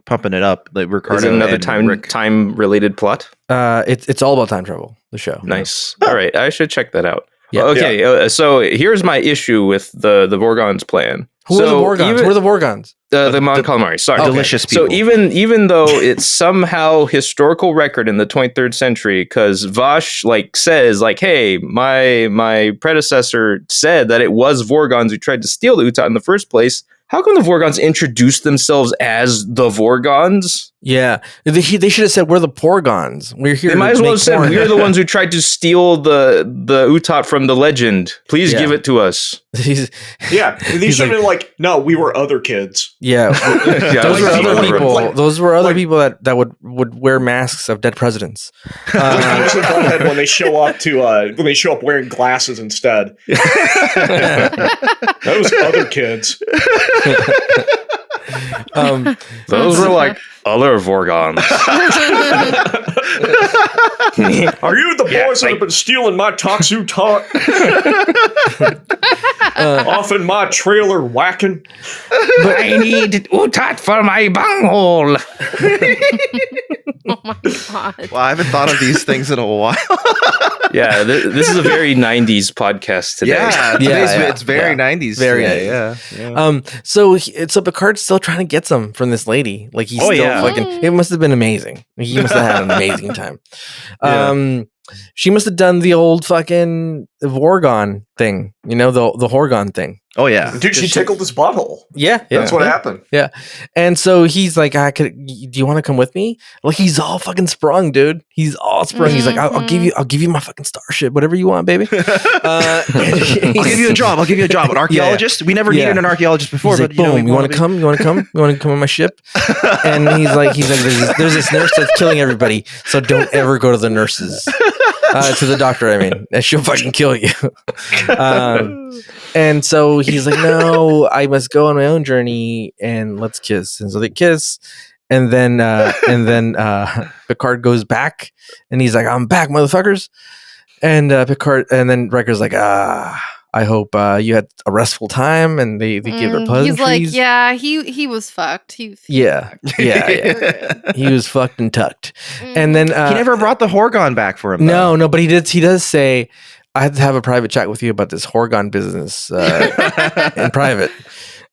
pumping it up. Like Ricardo. Is it another time related plot? It's all about time travel. The show. Nice. All right, I should check that out. Yeah. Okay. So here's my issue with the Vorgon's plan. Who are the Vorgons? Who are the Vorgons? The Mon Calamari. Sorry, delicious people. So even though it's somehow historical record in the 23rd century, because Vosh says hey, my predecessor said that it was Vorgons who tried to steal the Utat in the first place. How come the Vorgons introduced themselves as the Vorgons? Yeah, they should have said we're the Porgons. We're here. They might as well have said we're the ones who tried to steal the Utot from the legend. Please give it to us. Yeah, they should have been like, no, we were other kids. Yeah, those were other people. Like, those were other people that would wear masks of dead presidents. When they show up wearing glasses instead. Those other kids. Those were like other Vorgons. Are you the boys that have been stealing my Toxu Tot? Off in my trailer whacking. I need Utat for my bunghole. Oh my god. Well, I haven't thought of these things in a while. Yeah, this is a very 90s podcast today. It's very 90s. Very today, 90s. So Picard's still trying to get some from this lady. Like he's fucking. It must have been amazing. He must have had an amazing time. She must have done the old fucking Vorgon thing. You know, the Horgon thing. Oh yeah, dude, she tickled his butthole. Yeah, that's what happened. Yeah, and so he's like, do you want to come with me? Like he's all fucking sprung, dude. He's all sprung. He's like, I'll give you my fucking starship, whatever you want, baby. I'll give you a job. An archaeologist. We never needed an archaeologist before. He's but like, boom. You want to come? You want to come? You want to come on my ship? And he's like, there's this nurse that's killing everybody. So don't ever go to the nurses. To the doctor, I mean, and she'll fucking kill you. And so he's like, no, I must go on my own journey and let's kiss. And so they kiss. And then Picard goes back and he's like, I'm back, motherfuckers. And then Riker's like, I hope you had a restful time, and they give her pleasantries. He's like, yeah, he was fucked. He was fucked and tucked. And then he never brought the Horgon back for him. No, but he does say, I had to have a private chat with you about this Horgon business in private.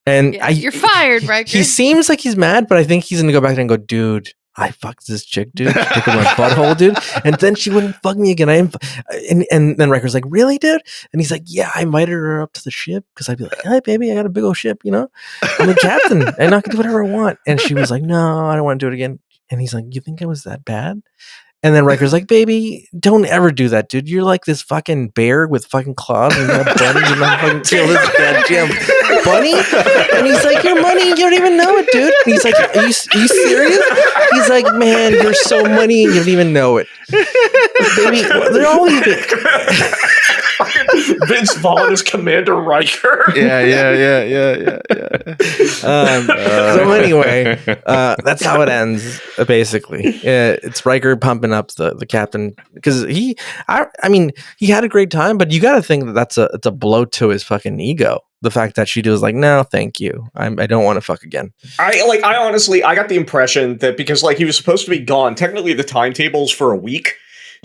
And you're fired, Riker. He seems like he's mad, but I think he's gonna go back there and go, dude, I fucked this chick, dude. She tickled my butthole, dude. And then she wouldn't fuck me again. And then Riker's like, really, dude? And he's like, yeah, I invited her up to the ship because I'd be like, hey, baby, I got a big old ship, you know? I'm the captain and I can do whatever I want. And she was like, no, I don't want to do it again. And he's like, you think I was that bad? And then Riker's like, baby, don't ever do that, dude. You're like this fucking bear with fucking claws and you got a bunny. You're not fucking kill this goddamn bunny. And he's like, your money, you don't even know it, dude. And he's like, are you serious? He's like, man, you're so money and you don't even know it. Baby, they're all even. Vince Vaughn is Commander Riker. Yeah. So anyway, that's how it ends, basically. It's Riker pumping up the captain because he had a great time, but you got to think that it's a blow to his fucking ego. The fact that she was like, no, thank you. I don't want to fuck again. I honestly got the impression that because like he was supposed to be gone, technically the timetable's for a week.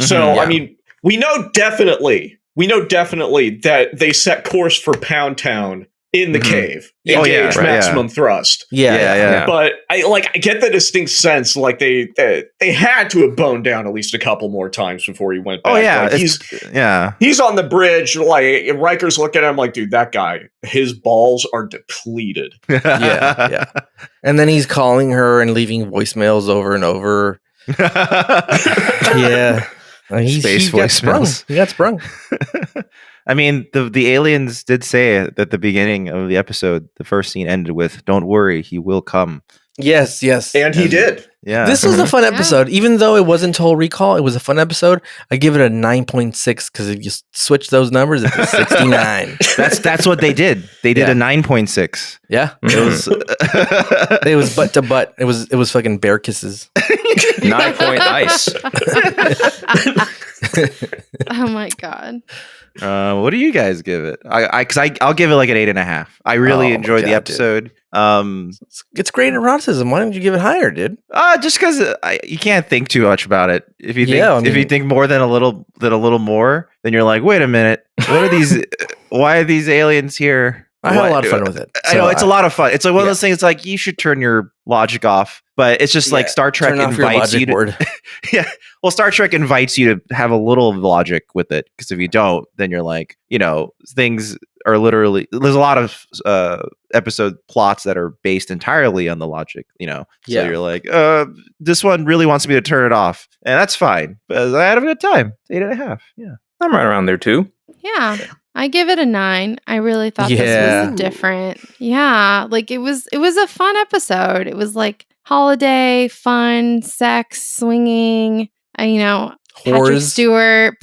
So, I mean, we know definitely that they set course for Pound Town in the cave. Engage maximum thrust. Yeah. But I get the distinct sense like they had to have boned down at least a couple more times before he went back. Oh yeah, like, he's on the bridge. Like Riker's looking at him like, dude, that guy, his balls are depleted. Yeah. And then he's calling her and leaving voicemails over and over. Yeah. He got sprung. I mean, the aliens did say at the beginning of the episode, the first scene ended with, "Don't worry, he will come." Yes. And he did. Yeah. This was a fun episode. Even though it wasn't Total Recall, it was a fun episode. I give it a 9.6 because if you switch those numbers, it's a 69. That's what they did. They did a 9.6. Yeah. It was butt to butt. It was fucking bear kisses. 9-point ice. Oh my god. What do you guys give it? I'll give it like an 8.5. I really enjoyed the episode. It's great eroticism. Why don't you give it higher, dude? Just because you can't think too much about it. If you think if you think more than a little more, then you're like, wait a minute, what are these? Why are these aliens here? I had a lot of fun with it. I know So it's a lot of fun. It's like one of yeah. those things. Like you should turn your logic off, but it's just like Star Trek Turn off your invites logic you to. board. Yeah, well, Star Trek invites you to have a little logic with it, because if you don't, then you're like, things are literally. There's a lot of episode plots that are based entirely on the logic. So Yeah. you're like, this one really wants me to turn it off, and that's fine. But I had a good time. 8.5. Yeah. I'm right around there too. Yeah. I give it a 9. I really thought this Yeah. was different. Yeah. Like it was a fun episode. It was like holiday, fun, sex, swinging, Patrick Whores. Stewart,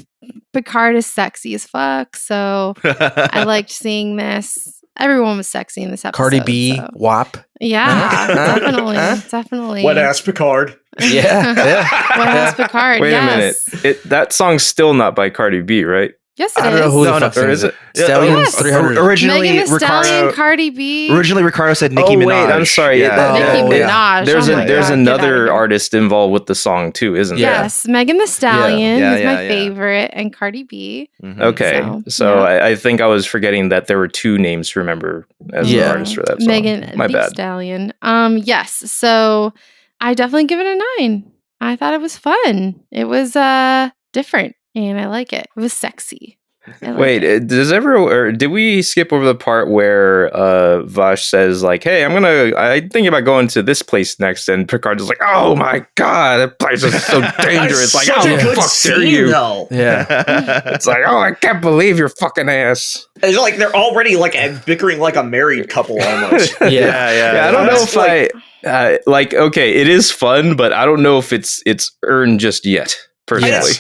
Picard is sexy as fuck. So I liked seeing this. Everyone was sexy in this episode. Cardi B, so- WAP. Yeah, Huh? definitely. Wet ass Picard. Yeah. Wet ass Picard. Wait yes. a minute. That song's still not by Cardi B, right? Yes, it I don't know is. who No, the no, fuck or sings is it. it? Stallions Yes. 300. Originally, Megan Thee Stallion, Ricardo. Cardi B. Originally, Ricardo said Nicki Minaj. Wait, I'm sorry. Yeah. Nicki Minaj. There's Oh my there's God, get another outta here. artist involved with the song too, isn't Yeah. Yes, Megan Thee Stallion Yeah, is yeah, my yeah. favorite, and Cardi B. Mhm. there? Okay, So, so yeah. I think I was forgetting that there were two names to remember as the Yeah. artist for that song. Megan My Thee bad. Stallion. Yes. So I definitely give it a 9. I thought it was fun. It was different, and I like it. It was sexy. I like Wait, it. did we skip over the part where Vash says like, "Hey, I'm thinking about going to this place next," and Picard is like, "Oh my god, that place is so dangerous!" Like, Such how a the good fuck dare scene, you? though. Yeah. It's like, oh, I can't believe your fucking ass. It's like they're already like bickering like a married couple almost. Yeah. Yeah, I don't know That's if okay, it is fun, but I don't know if it's earned just yet. Personally,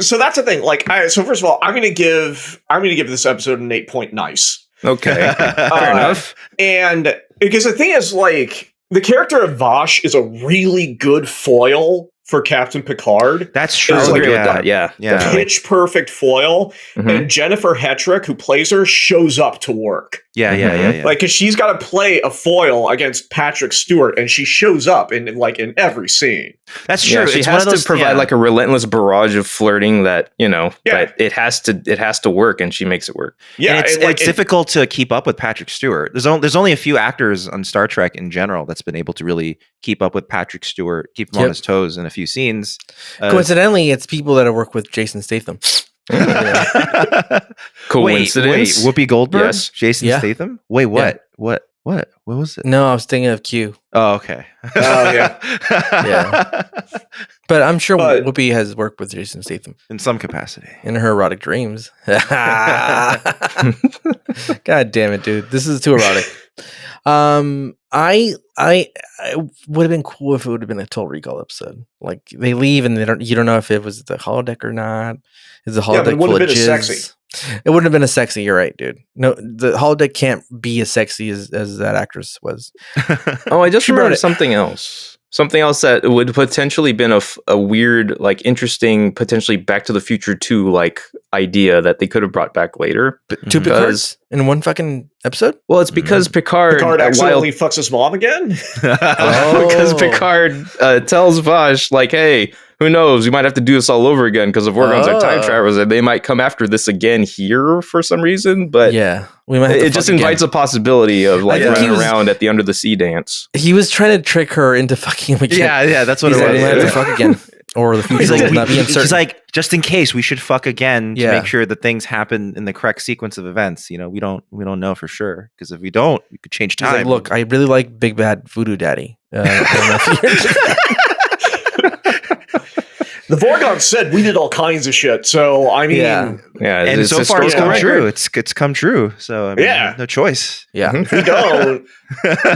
So that's the thing. Like, so first of all, I'm gonna give this episode an 8 nice. okay, fair enough. And because the thing is, like, the character of Vash is a really good foil for Captain Picard. That's true. It's I'll like agree yeah. with that. Yeah, Yeah. definitely. Pitch perfect foil. Mhm. And Jennifer Hetrick, who plays her, shows up to work. Yeah. Like, because she's got to play a foil against Patrick Stewart, and she shows up in every scene. That's true. Yeah, she It's one has of those, to provide yeah. like a relentless barrage of flirting that Yeah. that it has to work, and she makes it work. Yeah, And it's, and, like, it's difficult to keep up with Patrick Stewart. There's only a few actors on Star Trek in general that's been able to really keep up with Patrick Stewart, keep him on Yep. his toes in a few scenes. Coincidentally, it's people that have worked with Jason Statham. Coincidence. Wait, Whoopi Goldberg, Yes. Jason Yeah. Statham. Wait, what? What was it? No, I was thinking of Q. Oh, okay. Oh, yeah. Yeah. But I'm sure But- Whoopi has worked with Jason Statham In some capacity. in her erotic dreams. God damn it, dude. This is too erotic. I would have been cool if it would have been a Total Recall episode. Like they leave and you don't know if it was the holodeck or not. Is the Yeah, but holodeck it full wouldn't of have been as jizz? sexy. It wouldn't have been as sexy. You're right, dude. No, the holodeck can't be as sexy as that actress was. Oh, I just She brought remembered it. something else. Something else that would potentially been a weird, like interesting, potentially Back to the Future 2 like idea that they could have brought back later. Two Mhm. Picards in one fucking episode. Well, it's because Picard, Picard while accidentally fucks his mom again? because Oh. Picard tells Vash, like, hey, who knows? We might have to do this all over again because of Orgons are time Oh. travelers, and they might come after this again here for some reason. But Yeah, we might. Have to it just fuck again. invites a possibility of like I think he running was- around at the under the sea dance. He was trying to trick her into fucking him again. yeah, that's what He's it like, was. we might have to Yeah. fuck again, or the future He's will like, not be uncertain. he's like, just in case, we should fuck again to Yeah. make sure that things happen in the correct sequence of events. We don't know for sure, because if we don't, we could change He's like, time. look, I really like Big Bad Voodoo Daddy. I don't know if you're- The Vorgon said we did all kinds of shit. So, I mean, Yeah. Yeah, and so far it's historical come record. true. It's come true. So I mean, Yeah. no choice. yeah. if we don't,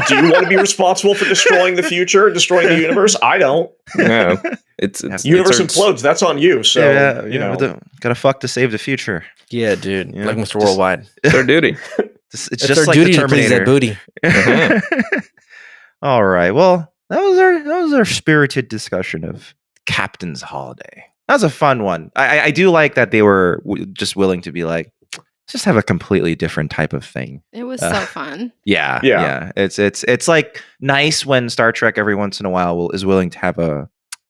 do you want to be responsible for destroying the future, destroying the universe? I don't. Yeah, it's Universe it's- implodes. That's on you. So, you know. Gotta fuck to save the future. Yeah, dude. Yeah. Like Mr. Just- Worldwide. It's our duty. It's It's just our like duty the to please that Terminator. booty. All right. Well, that was our spirited discussion of Captain's Holiday. That was a fun one. I do like that they were just willing to be like, let's just have a completely different type of thing. It was so fun. Yeah. Yeah. It's like nice when Star Trek every once in a while is willing to have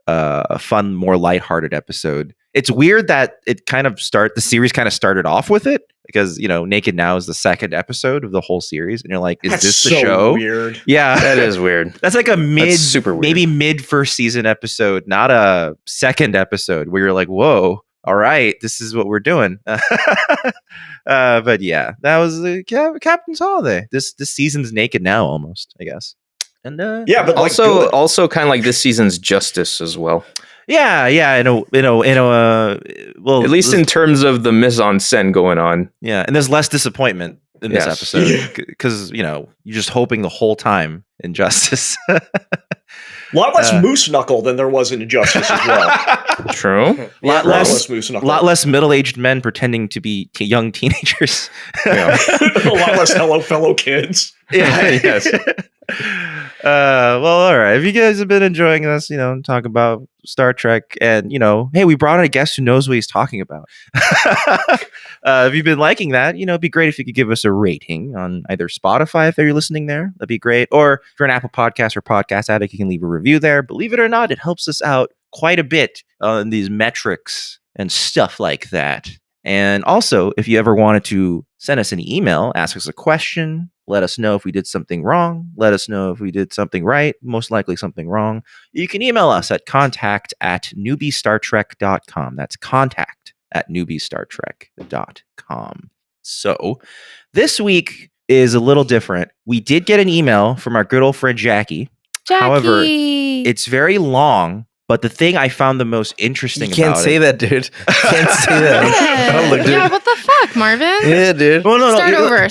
a fun, more lighthearted episode It's weird that the series kind of started off with it because, Naked Now is the second episode of the whole series. And you're like, is this the show? Weird. Yeah. That is weird. That's like a super weird. maybe mid first season episode, not a second episode where you're like, whoa, all right, this is what we're doing. But yeah, that was the Captain's Holiday. This season's Naked Now almost, I guess. And yeah, but also kind of like this season's Justice as well. Yeah, well, at least in terms of the mise en scène going on. Yeah, and there's less disappointment in this episode because you're just hoping the whole time in Justice. A lot less moose knuckle than there was in Injustice as well. True. A lot less middle-aged men pretending to be young teenagers. Yeah. A lot less hello fellow kids. Yeah. Yes. Well, all right. If you guys have been enjoying this, talk about Star Trek, and hey, we brought in a guest who knows what he's talking about. If you've been liking that, it'd be great if you could give us a rating on either Spotify if you're listening there. That'd be great. Or if you're an Apple Podcast or Podcast Addict, you can leave a review there. Believe it or not, it helps us out quite a bit on these metrics and stuff like that. And also, if you ever wanted to send us an email, ask us a question, let us know if we did something wrong, let us know if we did something right, most likely something wrong, you can email us at contact@newbiestartrek.com. That's contact@newbiestartrek.com. So this week is a little different. We did get an email from our good old friend Jackie. However, it's very long. But the thing I found the most interesting about it... You can't say that, dude. You can't say that. Yeah, what the fuck, Marvin? Yeah, dude. Well, no. Start over.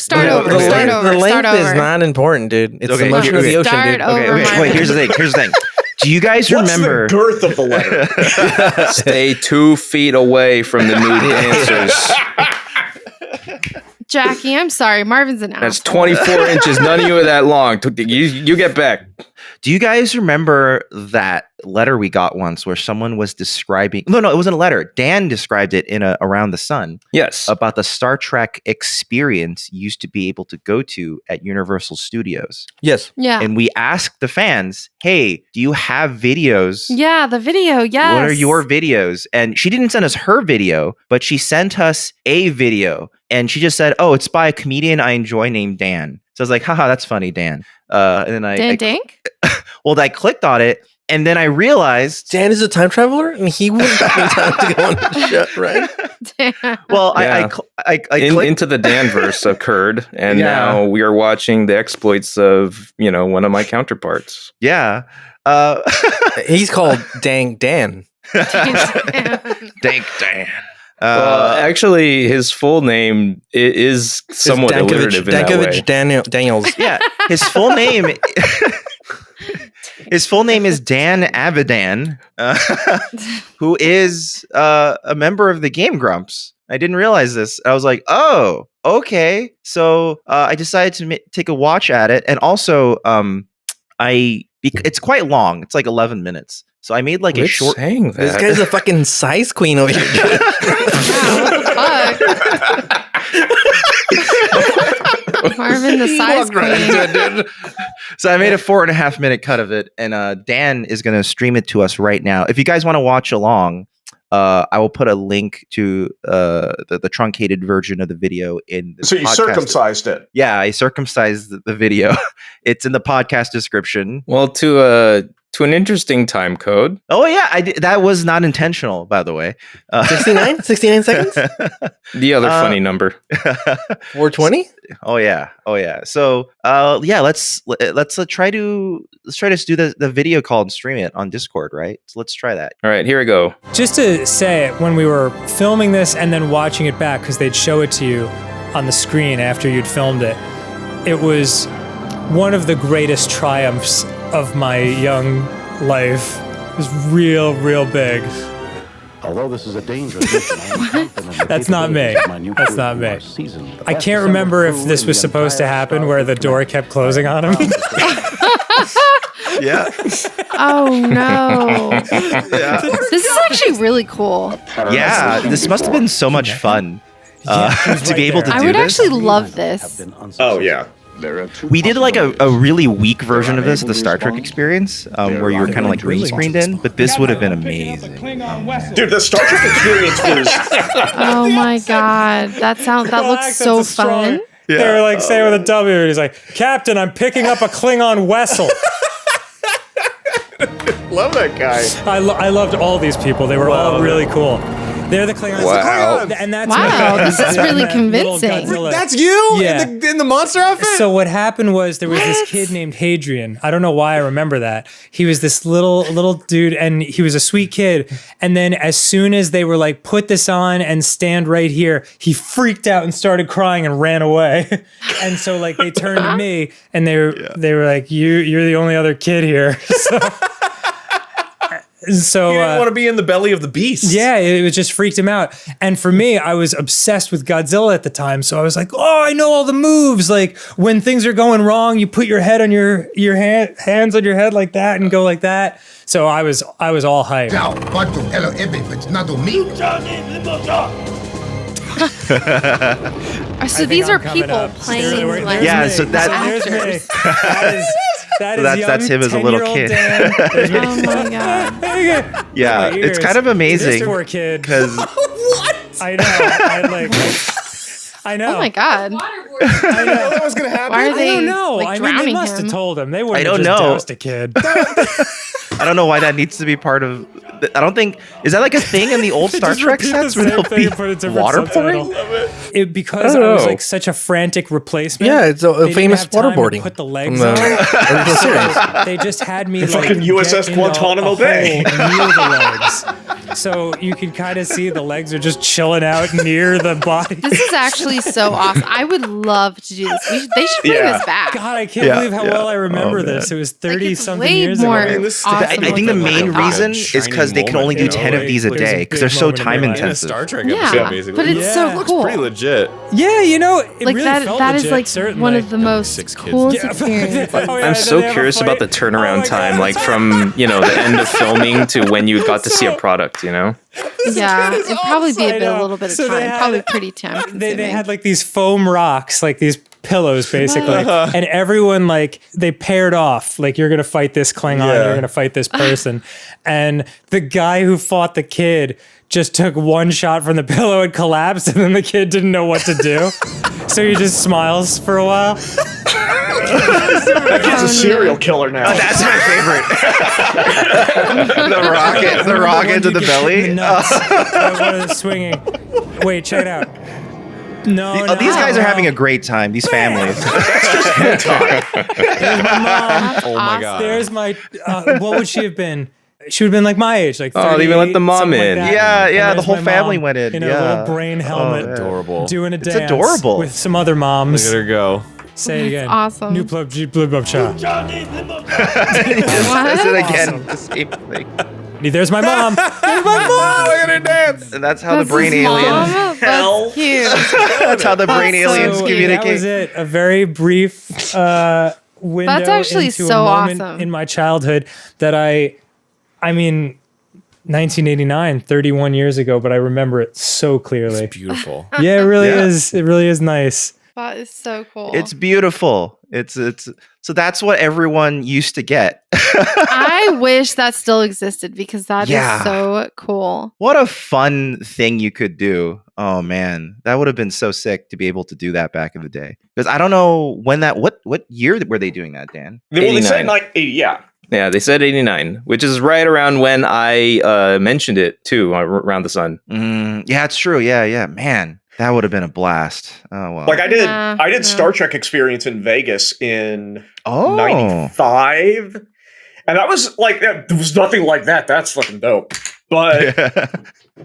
The length is not important, dude. It's the motion of the ocean, dude. Wait, here's the thing. Do you guys remember... What's the girth of the letter? Stay 2 feet away from the nude answers. Jackie, I'm sorry. Marvin's an asshole. That's 24 inches. None of you are that long. You get back. Do you guys remember that letter we got once where someone was describing... No, it wasn't a letter. Dan described it in Around the Sun. Yes. About the Star Trek experience you used to be able to go to at Universal Studios. Yes. Yeah. And we asked the fans, hey, do you have videos? Yeah, the video, yes. What are your videos? And she didn't send us her video, but she sent us a video. And she just said, oh, it's by a comedian I enjoy named Dan. So I was like, haha, that's funny, Dan. And then Dan Dink? Well, I clicked on it, and then I realized Dan is a time traveler, and he wouldn't have time to go on the show, right? Well, yeah. I clicked into the Danverse occurred, and now we are watching the exploits of one of my counterparts. Yeah, he's called Dang Dan. Dank Dan. Well, actually, his full name is somewhat alliterative in that way. Daniels. Yeah, his full name. His full name is Dan Avidan, who is a member of the Game Grumps. I didn't realize this. I was like, oh, okay. So I decided to take a watch at it, and also it's quite long. It's like 11 minutes. So I made like a short. Saying that. This guy's a fucking size queen over here. Wow, what the fuck? Marvin, the size queen. So I made a 4.5 minute cut of it, and Dan is going to stream it to us right now. If you guys want to watch along, I will put a link to the truncated version of the video in the So you podcast. circumcised it. Yeah, I circumcised the video. It's in the podcast description. Well, to an interesting time code. Oh yeah, I did. That was not intentional, by the way. 69 seconds. The other funny number. 420. Oh yeah. So let's try to do the video call and stream it on Discord, right? So let's try that. All right, here we go. Just to say, when we were filming this and then watching it back, because they'd show it to you on the screen after you'd filmed it, it was one of the greatest triumphs of my young life. It was real big. Although this is a dangerous mission, I am confident that That's not me. That's not me. I can't remember if this was supposed to happen where the door kept closing on him. Yeah. Oh no. Yeah. This is actually really cool. Yeah. This must have been so much fun to be able to do I would this. actually love this. Oh yeah. We did like a really weak version of this, the Star Trek experience, where you were kind of like green screened in, but this would have been amazing. Dude, the Star Trek experience was. Oh my god, that looks so fun. Yeah. They were like saying with a W, and he's like, "Captain, I'm picking up a Klingon vessel." Love that guy. I loved all these people. They were all really cool. They're the Klingons. Wow. And that's this is really convincing. That's you in the monster outfit? So what happened was there was this kid named Hadrian. I don't know why I remember that. He was this little dude, and he was a sweet kid. And then as soon as they were like, put this on and stand right here, he freaked out and started crying and ran away. And so like they turned to me and they were like, you're the only other kid here. So you didn't want to be in the belly of the beast. Yeah, it just freaked him out. And for me, I was obsessed with Godzilla at the time. So I was like, oh, I know all the moves. Like when things are going wrong, you put your head on your hands on your head like that and go like that. So I was all hyped. So these are people playing like so actors. That's him as a little kid. Oh my god. Yeah, it's kind of amazing. This poor kid. Because what? I know. Oh my god. I know that was gonna happen. Why are they? I don't know. Like, I mean, they drowning must him? have told him. They wouldn't I don't have just know. doused a kid. I don't know why that needs to be part of. I don't think is that like a thing in the old Star Trek sets where they'll be water pouring? Because I was like such a frantic replacement. Yeah, it's a famous waterboarding. Put the legs on. They just had me like fucking USS Guantanamo Bay near the legs, so you can kind of see the legs are just chilling out near the body. This is actually so awesome. I would love to do this. They should bring this back. God, I can't believe how well I remember this. It was 30 something years ago. I think the main reason is because they can only do 10 of these a day because they're so time intensive. Star Trek episode, basically. But it's so looks cool. pretty legit. Yeah, you know, it like really that. felt That legit, is like certainly. one of the most coolest experiences. I'm so curious about the turnaround time, like from the end of filming to when you got to see a product. Yeah, it'd probably be a little bit of time. Probably pretty time. They had like these foam rocks, like these pillows basically, and everyone like they paired off, like you're gonna fight this Klingon, you're gonna fight this person, and the guy who fought the kid just took one shot from the pillow and collapsed, and then the kid didn't know what to do, so he just smiles for a while. That kid's a serial killer now. That's my favorite. the rocket to the belly. One of the swinging. Wait, check it out. No, these guys are having a great time. These families. There's my mom. Oh my god. There's my. What would she have been? She would have been like my age, like 38, they even let the mom in. like Yeah, the whole my family mom went in. In a little brain helmet, Adorable. doing a dance. adorable. With some other moms. Look at her go. Say it again. Awesome. New plug, blue bub cha. Says it again. The same thing. There's my mom. There's my mom. Look at her dance. And that's how the brain aliens. Hell. That's cute. That's how the brain aliens So, communicate. That was it. A very brief window That's actually into so a moment awesome. in my childhood that I mean, 1989, 31 years ago, but I remember it so clearly. It's beautiful. Yeah, it really is. It really is nice. That is so cool. It's beautiful. It's so that's what everyone used to get. I wish that still existed because that Yeah. is so cool. What a fun thing you could do. Oh man, that would have been so sick to be able to do that back in the day. Because I don't know when what year were they doing that, Dan? They said 89. like 80, yeah. Yeah, they said 89, which is right around when I mentioned it too, around the sun. Yeah, it's true. Yeah, man. That would have been a blast. Oh well. Like I Yeah. did Star Trek experience in Vegas in Oh. 95. And that was like, there was nothing like that. That's fucking dope. But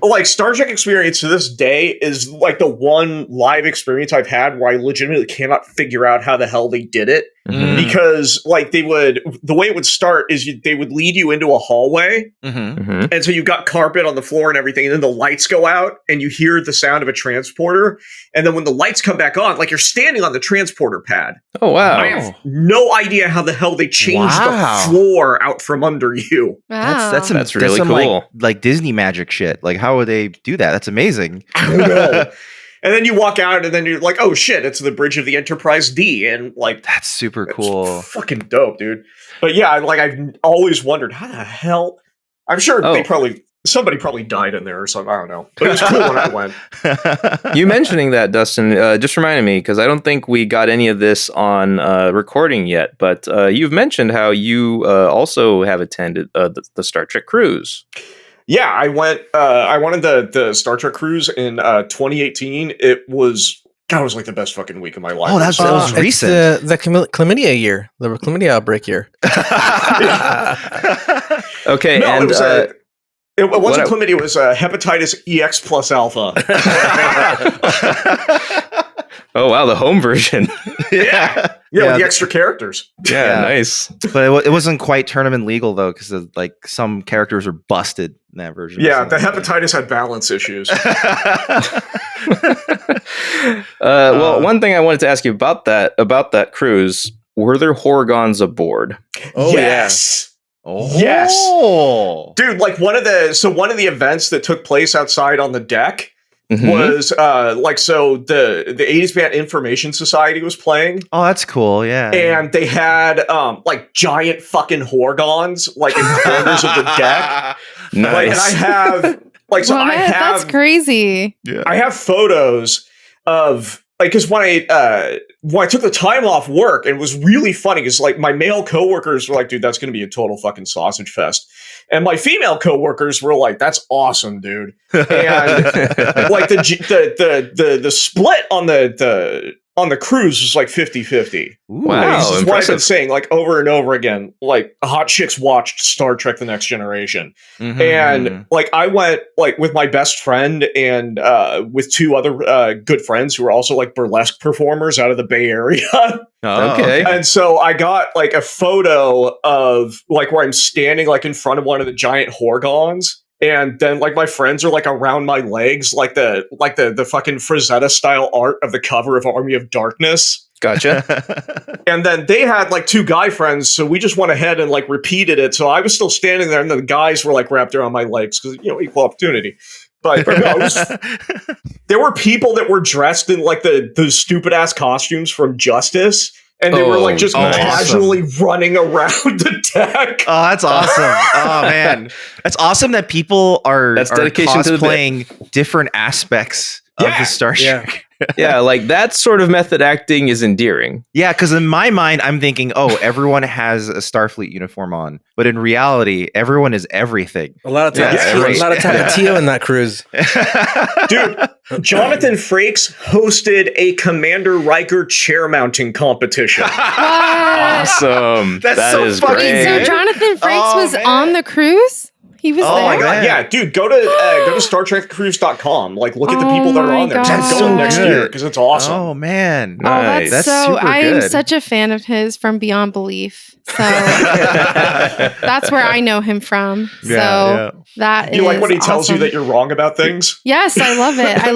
like Star Trek experience to this day is like the one live experience I've had where I legitimately cannot figure out how the hell they did it. Because like the way it would start is they would lead you into a hallway. And so you've got carpet on the floor and everything. And then the lights go out and you hear the sound of a transporter. And then when the lights come back on, like you're standing on the transporter pad. Oh, wow. I have no idea how the hell they changed Wow. the floor out from under you. Wow. That's really some, cool. like Disney magic shit. Like how would they do that? That's amazing. I don't know. And then you walk out, and then you're like, "Oh shit, it's the bridge of the Enterprise D," and like That's super cool. fucking dope, dude. But yeah, I've always wondered how the hell. I'm sure somebody probably died in there or something. I don't know, but it was cool when I went. You mentioning that, Dustin, just reminded me, because I don't think we got any of this on recording yet, but you've mentioned how you also have attended the Star Trek cruise. Yeah, I went on the Star Trek cruise in 2018. It was like the best fucking week of my life. Oh, that was recent. The chlamydia year, the chlamydia outbreak year. Okay, No, and it wasn't chlamydia. It was hepatitis EX plus alpha. oh wow, the home version. Yeah, with the extra characters. Yeah, nice. But it wasn't quite tournament legal though, because like some characters were busted in that version. Yeah, the hepatitis had balance issues. Well, one thing I wanted to ask you about that cruise: were there Horgons aboard? Oh yes. Oh. Yes, dude. Like one of the events that took place outside on the deck was the 80s Band Information Society was playing. Oh, that's cool. Yeah, and they had like giant fucking Horgons like in corners of the deck. Nice. Like, and I have that's crazy. Yeah. I have photos of like, because when I took the time off work, and it was really funny because like my male coworkers were like, "Dude, that's going to be a total fucking sausage fest," and my female coworkers were like, "That's awesome, dude." And like the split on the cruise was like 50-50. Wow, This is what I've impressive. been saying like over and over again. Like hot chicks watched Star Trek: The Next Generation, and like I went like with my best friend and with two other good friends who were also like burlesque performers out of the Bay Area. Okay. And so I got like a photo of like where I'm standing like in front of one of the giant Horgons. And then like my friends are like around my legs, like the fucking Frazetta style art of the cover of Army of Darkness. Gotcha. And then they had like two guy friends, so we just went ahead and like repeated it. So I was still standing there, and the guys were like wrapped around my legs because equal opportunity. But there were people that were dressed in like the stupid ass costumes from Justice. And they were like just casually running around the deck. Oh, that's awesome. Oh man. That's awesome that people are dedication to the cosplaying different aspects of the Star Trek. Yeah, like that sort of method acting is endearing. Yeah, because in my mind, I'm thinking, everyone has a Starfleet uniform on. But in reality, everyone is everything. A lot of times, Tapatio in that cruise. Dude, Jonathan Frakes hosted a Commander Riker chair mounting competition. Awesome. That's so is fucking great. So Jonathan Frakes was on the cruise? He was there? Oh my god, yeah, dude, go to StarTrekCruise.com. Like, look at the people that are on there. God. Just go next year because it's awesome. Oh man. Nice. That's so super I am good. such a fan of his from Beyond Belief. So that's where I know him from. So that You like when he tells you awesome. that you're wrong about things? Yes, I love it. I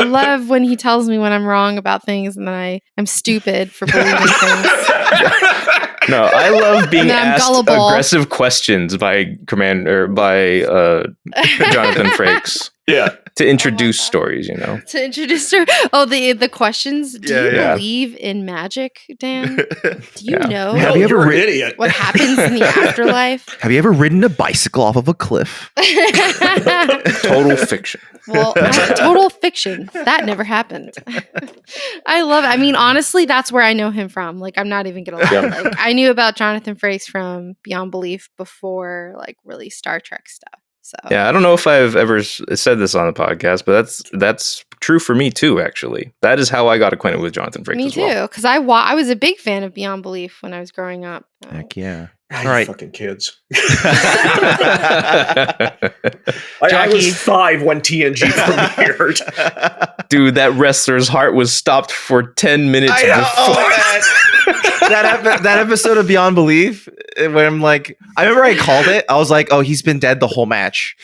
love when he tells me when I'm wrong about things, and then I'm stupid for believing things. No, I love being And I'm asked gullible. aggressive questions by Jonathan Frakes. Yeah. To introduce stories, To introduce her. Oh, the questions. Do you Yeah. believe in magic, Dan? Do you know Have you ever you're an ri- idiot. what happens in the afterlife? Have you ever ridden a bicycle off of a cliff? Total fiction. Well, total fiction. That never happened. I love it. I mean, honestly, that's where I know him from. Like, I'm not even gonna lie. Yeah. Like, I knew about Jonathan Frakes from Beyond Belief before, like, really Star Trek stuff. So Yeah, I don't know if I've ever said this on the podcast, but that's true for me too. Actually, that is how I got acquainted with Jonathan Frakes. me as well. too, because I was a big fan of Beyond Belief when I was growing up. Heck yeah. All All right. fucking kids. I was 5 when TNG premiered. Dude, that wrestler's heart was stopped for 10 minutes I know. before. That episode of Beyond Belief, when I'm like, I remember I called it. I was like, oh, he's been dead the whole match.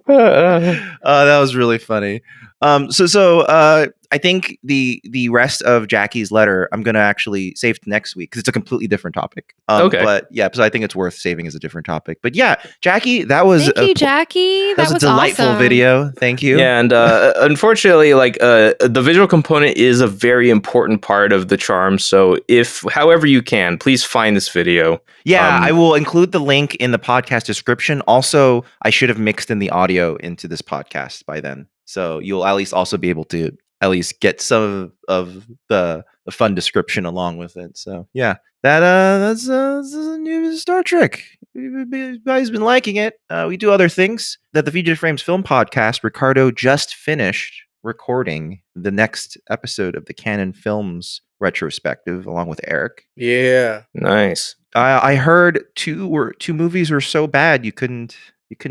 That was really funny. I think the rest of Jackie's letter I'm gonna actually save to next week because it's a completely different topic. Okay. But yeah, so I think it's worth saving as a different topic. But yeah, Jackie, that was Thank you, Jackie. that was a delightful awesome. video. Thank you. Yeah, and unfortunately, like the visual component is a very important part of the charm. So if, however you can, please find this video. Yeah, I will include the link in the podcast description. Also, I should have mixed in the audio into this podcast by then. So you'll at least also be able to at least get some of the fun description along with it. So yeah, that's a new Star Trek. Everybody's been liking it. We do other things. That the Fugitive Frames Film Podcast, Ricardo just finished recording the next episode of the Canon Films retrospective along with Eric. Yeah. Nice. I heard two movies were so bad you couldn't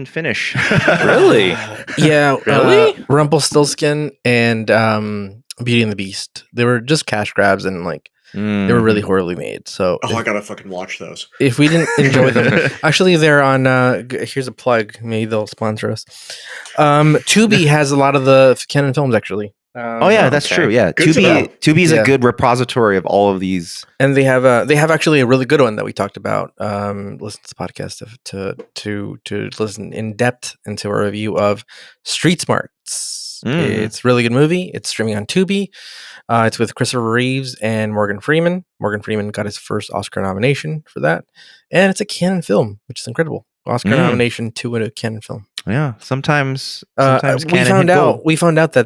finish. Really? Yeah. Really? Rumpelstiltskin and Beauty and the Beast. They were just cash grabs and like they were really horribly made. So Oh, I gotta fucking watch those. if we didn't enjoy them, actually they're on. Here's a plug. Maybe they'll sponsor us. Tubi has a lot of the Canon films actually. Oh yeah, that's okay. true. Yeah, Good to know. Tubi's Yeah. a good repository of all of these. And they have actually a really good one that we talked about. Listen to the podcast to listen in depth into a review of Street Smarts. It's a really good movie. It's streaming on Tubi. It's with Christopher Reeves and Morgan Freeman. Morgan Freeman got his first Oscar nomination for that, and it's a Canon film, which is incredible. Oscar nomination to a Canon film. Yeah, sometimes we Canon hit found out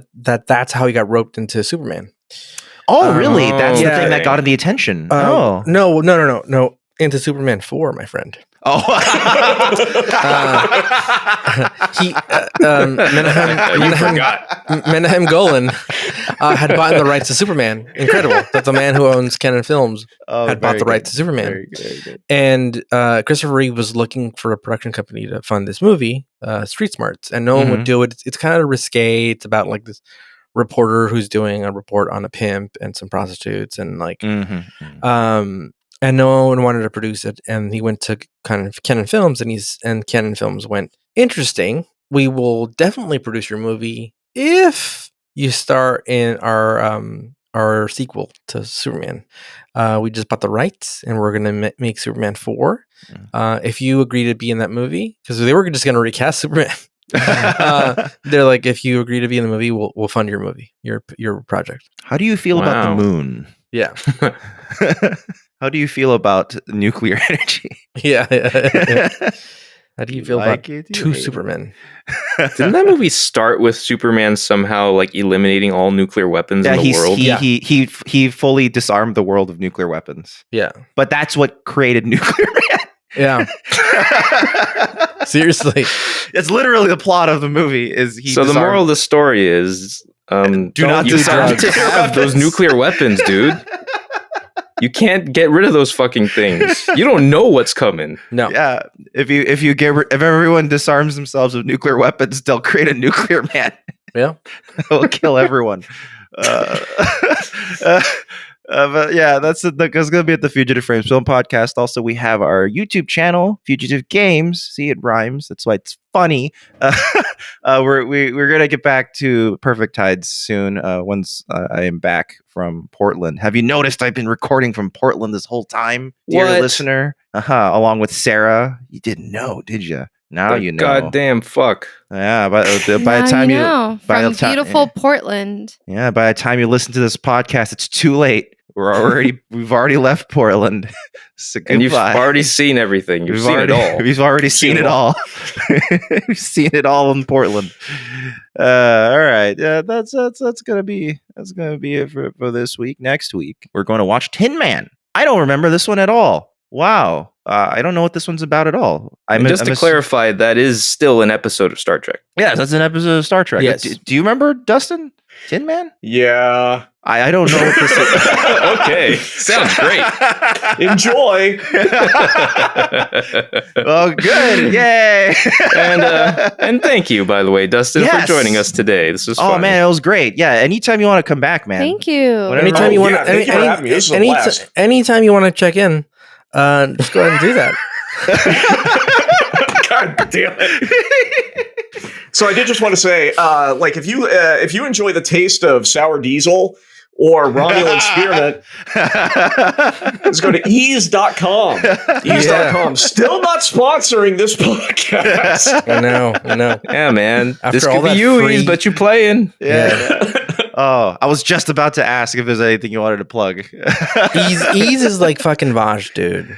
that's how he got roped into Superman. Oh, really? That's the yeah. thing that got him the attention. No. Into Superman 4, my friend. Oh, Menahem Golan had bought the rights to Superman. Incredible that the man who owns Canon Films had bought the rights to Superman. Very good. And Christopher Reeve was looking for a production company to fund this movie, Street Smarts, and no one would do it. It's kind of risque. It's about like this reporter who's doing a report on a pimp and some prostitutes and like and no one wanted to produce it, and he went to kind of Canon Films, and Canon Films went, interesting. We will definitely produce your movie if you star in our sequel to Superman. We just bought the rights, and we're gonna make Superman 4. If you agree to be in that movie, because they were just gonna recast Superman. They're like, if you agree to be in the movie, we'll fund your movie, your project. How do you feel about the moon? Yeah. How do you feel about nuclear energy? Yeah. How do you feel about two Supermen? Didn't that movie start with Superman somehow like eliminating all nuclear weapons in the world? He fully disarmed the world of nuclear weapons. Yeah. But that's what created nuclear man. Yeah. Seriously. It's literally the plot of the movie. So the moral of the story is do not you do have drugs. to have those nuclear weapons, dude. You can't get rid of those fucking things. You don't know what's coming. No. Yeah. If everyone disarms themselves of nuclear weapons, they'll create a nuclear man. Yeah. It'll kill everyone. But yeah, that's going to be at the Fugitive Frames Film Podcast. Also, we have our YouTube channel, Fugitive Games. See, it rhymes. That's why it's funny. We're going to get back to Perfect Tides soon once I am back from Portland. Have you noticed I've been recording from Portland this whole time, dear listener? Along with Sarah. You didn't know, did you? Now you know. Goddamn fuck. Yeah, by the time you know. From beautiful Portland. Yeah, by the time you listen to this podcast, it's too late. We've already left Portland. So and you've already seen everything. You've seen it all. We've already seen it all. We've seen it all in Portland. All right. Yeah, that's gonna be it for this week. Next week, we're going to watch Tin Man. I don't remember this one at all. Wow. I don't know what this one's about at all. Just to clarify, that is still an episode of Star Trek. Yeah, that's an episode of Star Trek. Yes. Do you remember Dustin? Tin Man? Yeah. I don't know what this is. Okay. Sounds great. Enjoy. Oh, good. Yay. And thank you, by the way, Dustin, for joining us today. This was fun. Oh, man, it was great. Yeah, anytime you want to come back, man. Thank you. Anytime you want to, thank you for having me. This was a blast. Anytime you want to check in, just go ahead and do that. God damn it. So I did just want to say, like, if you enjoy the taste of sour diesel or Romulan spearmint, let's go to ease.com. Ease.com. Still not sponsoring this podcast. I know. Yeah, man. After This all could be that you, free- Ease, but you playing. Yeah. Oh, I was just about to ask if there's anything you wanted to plug. Ease is like fucking Vaj, dude.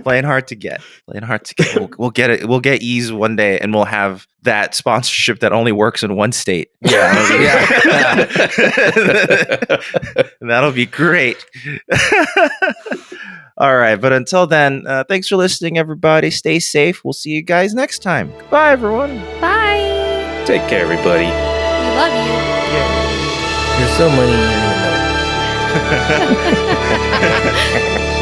Playing hard to get. We'll get it. We'll get Ease one day, and we'll have that sponsorship that only works in one state. Yeah. That'll be great. All right, but until then, thanks for listening, everybody. Stay safe. We'll see you guys next time. Bye, everyone. Bye. Take care, everybody. We love you. You're so money you don't even know it.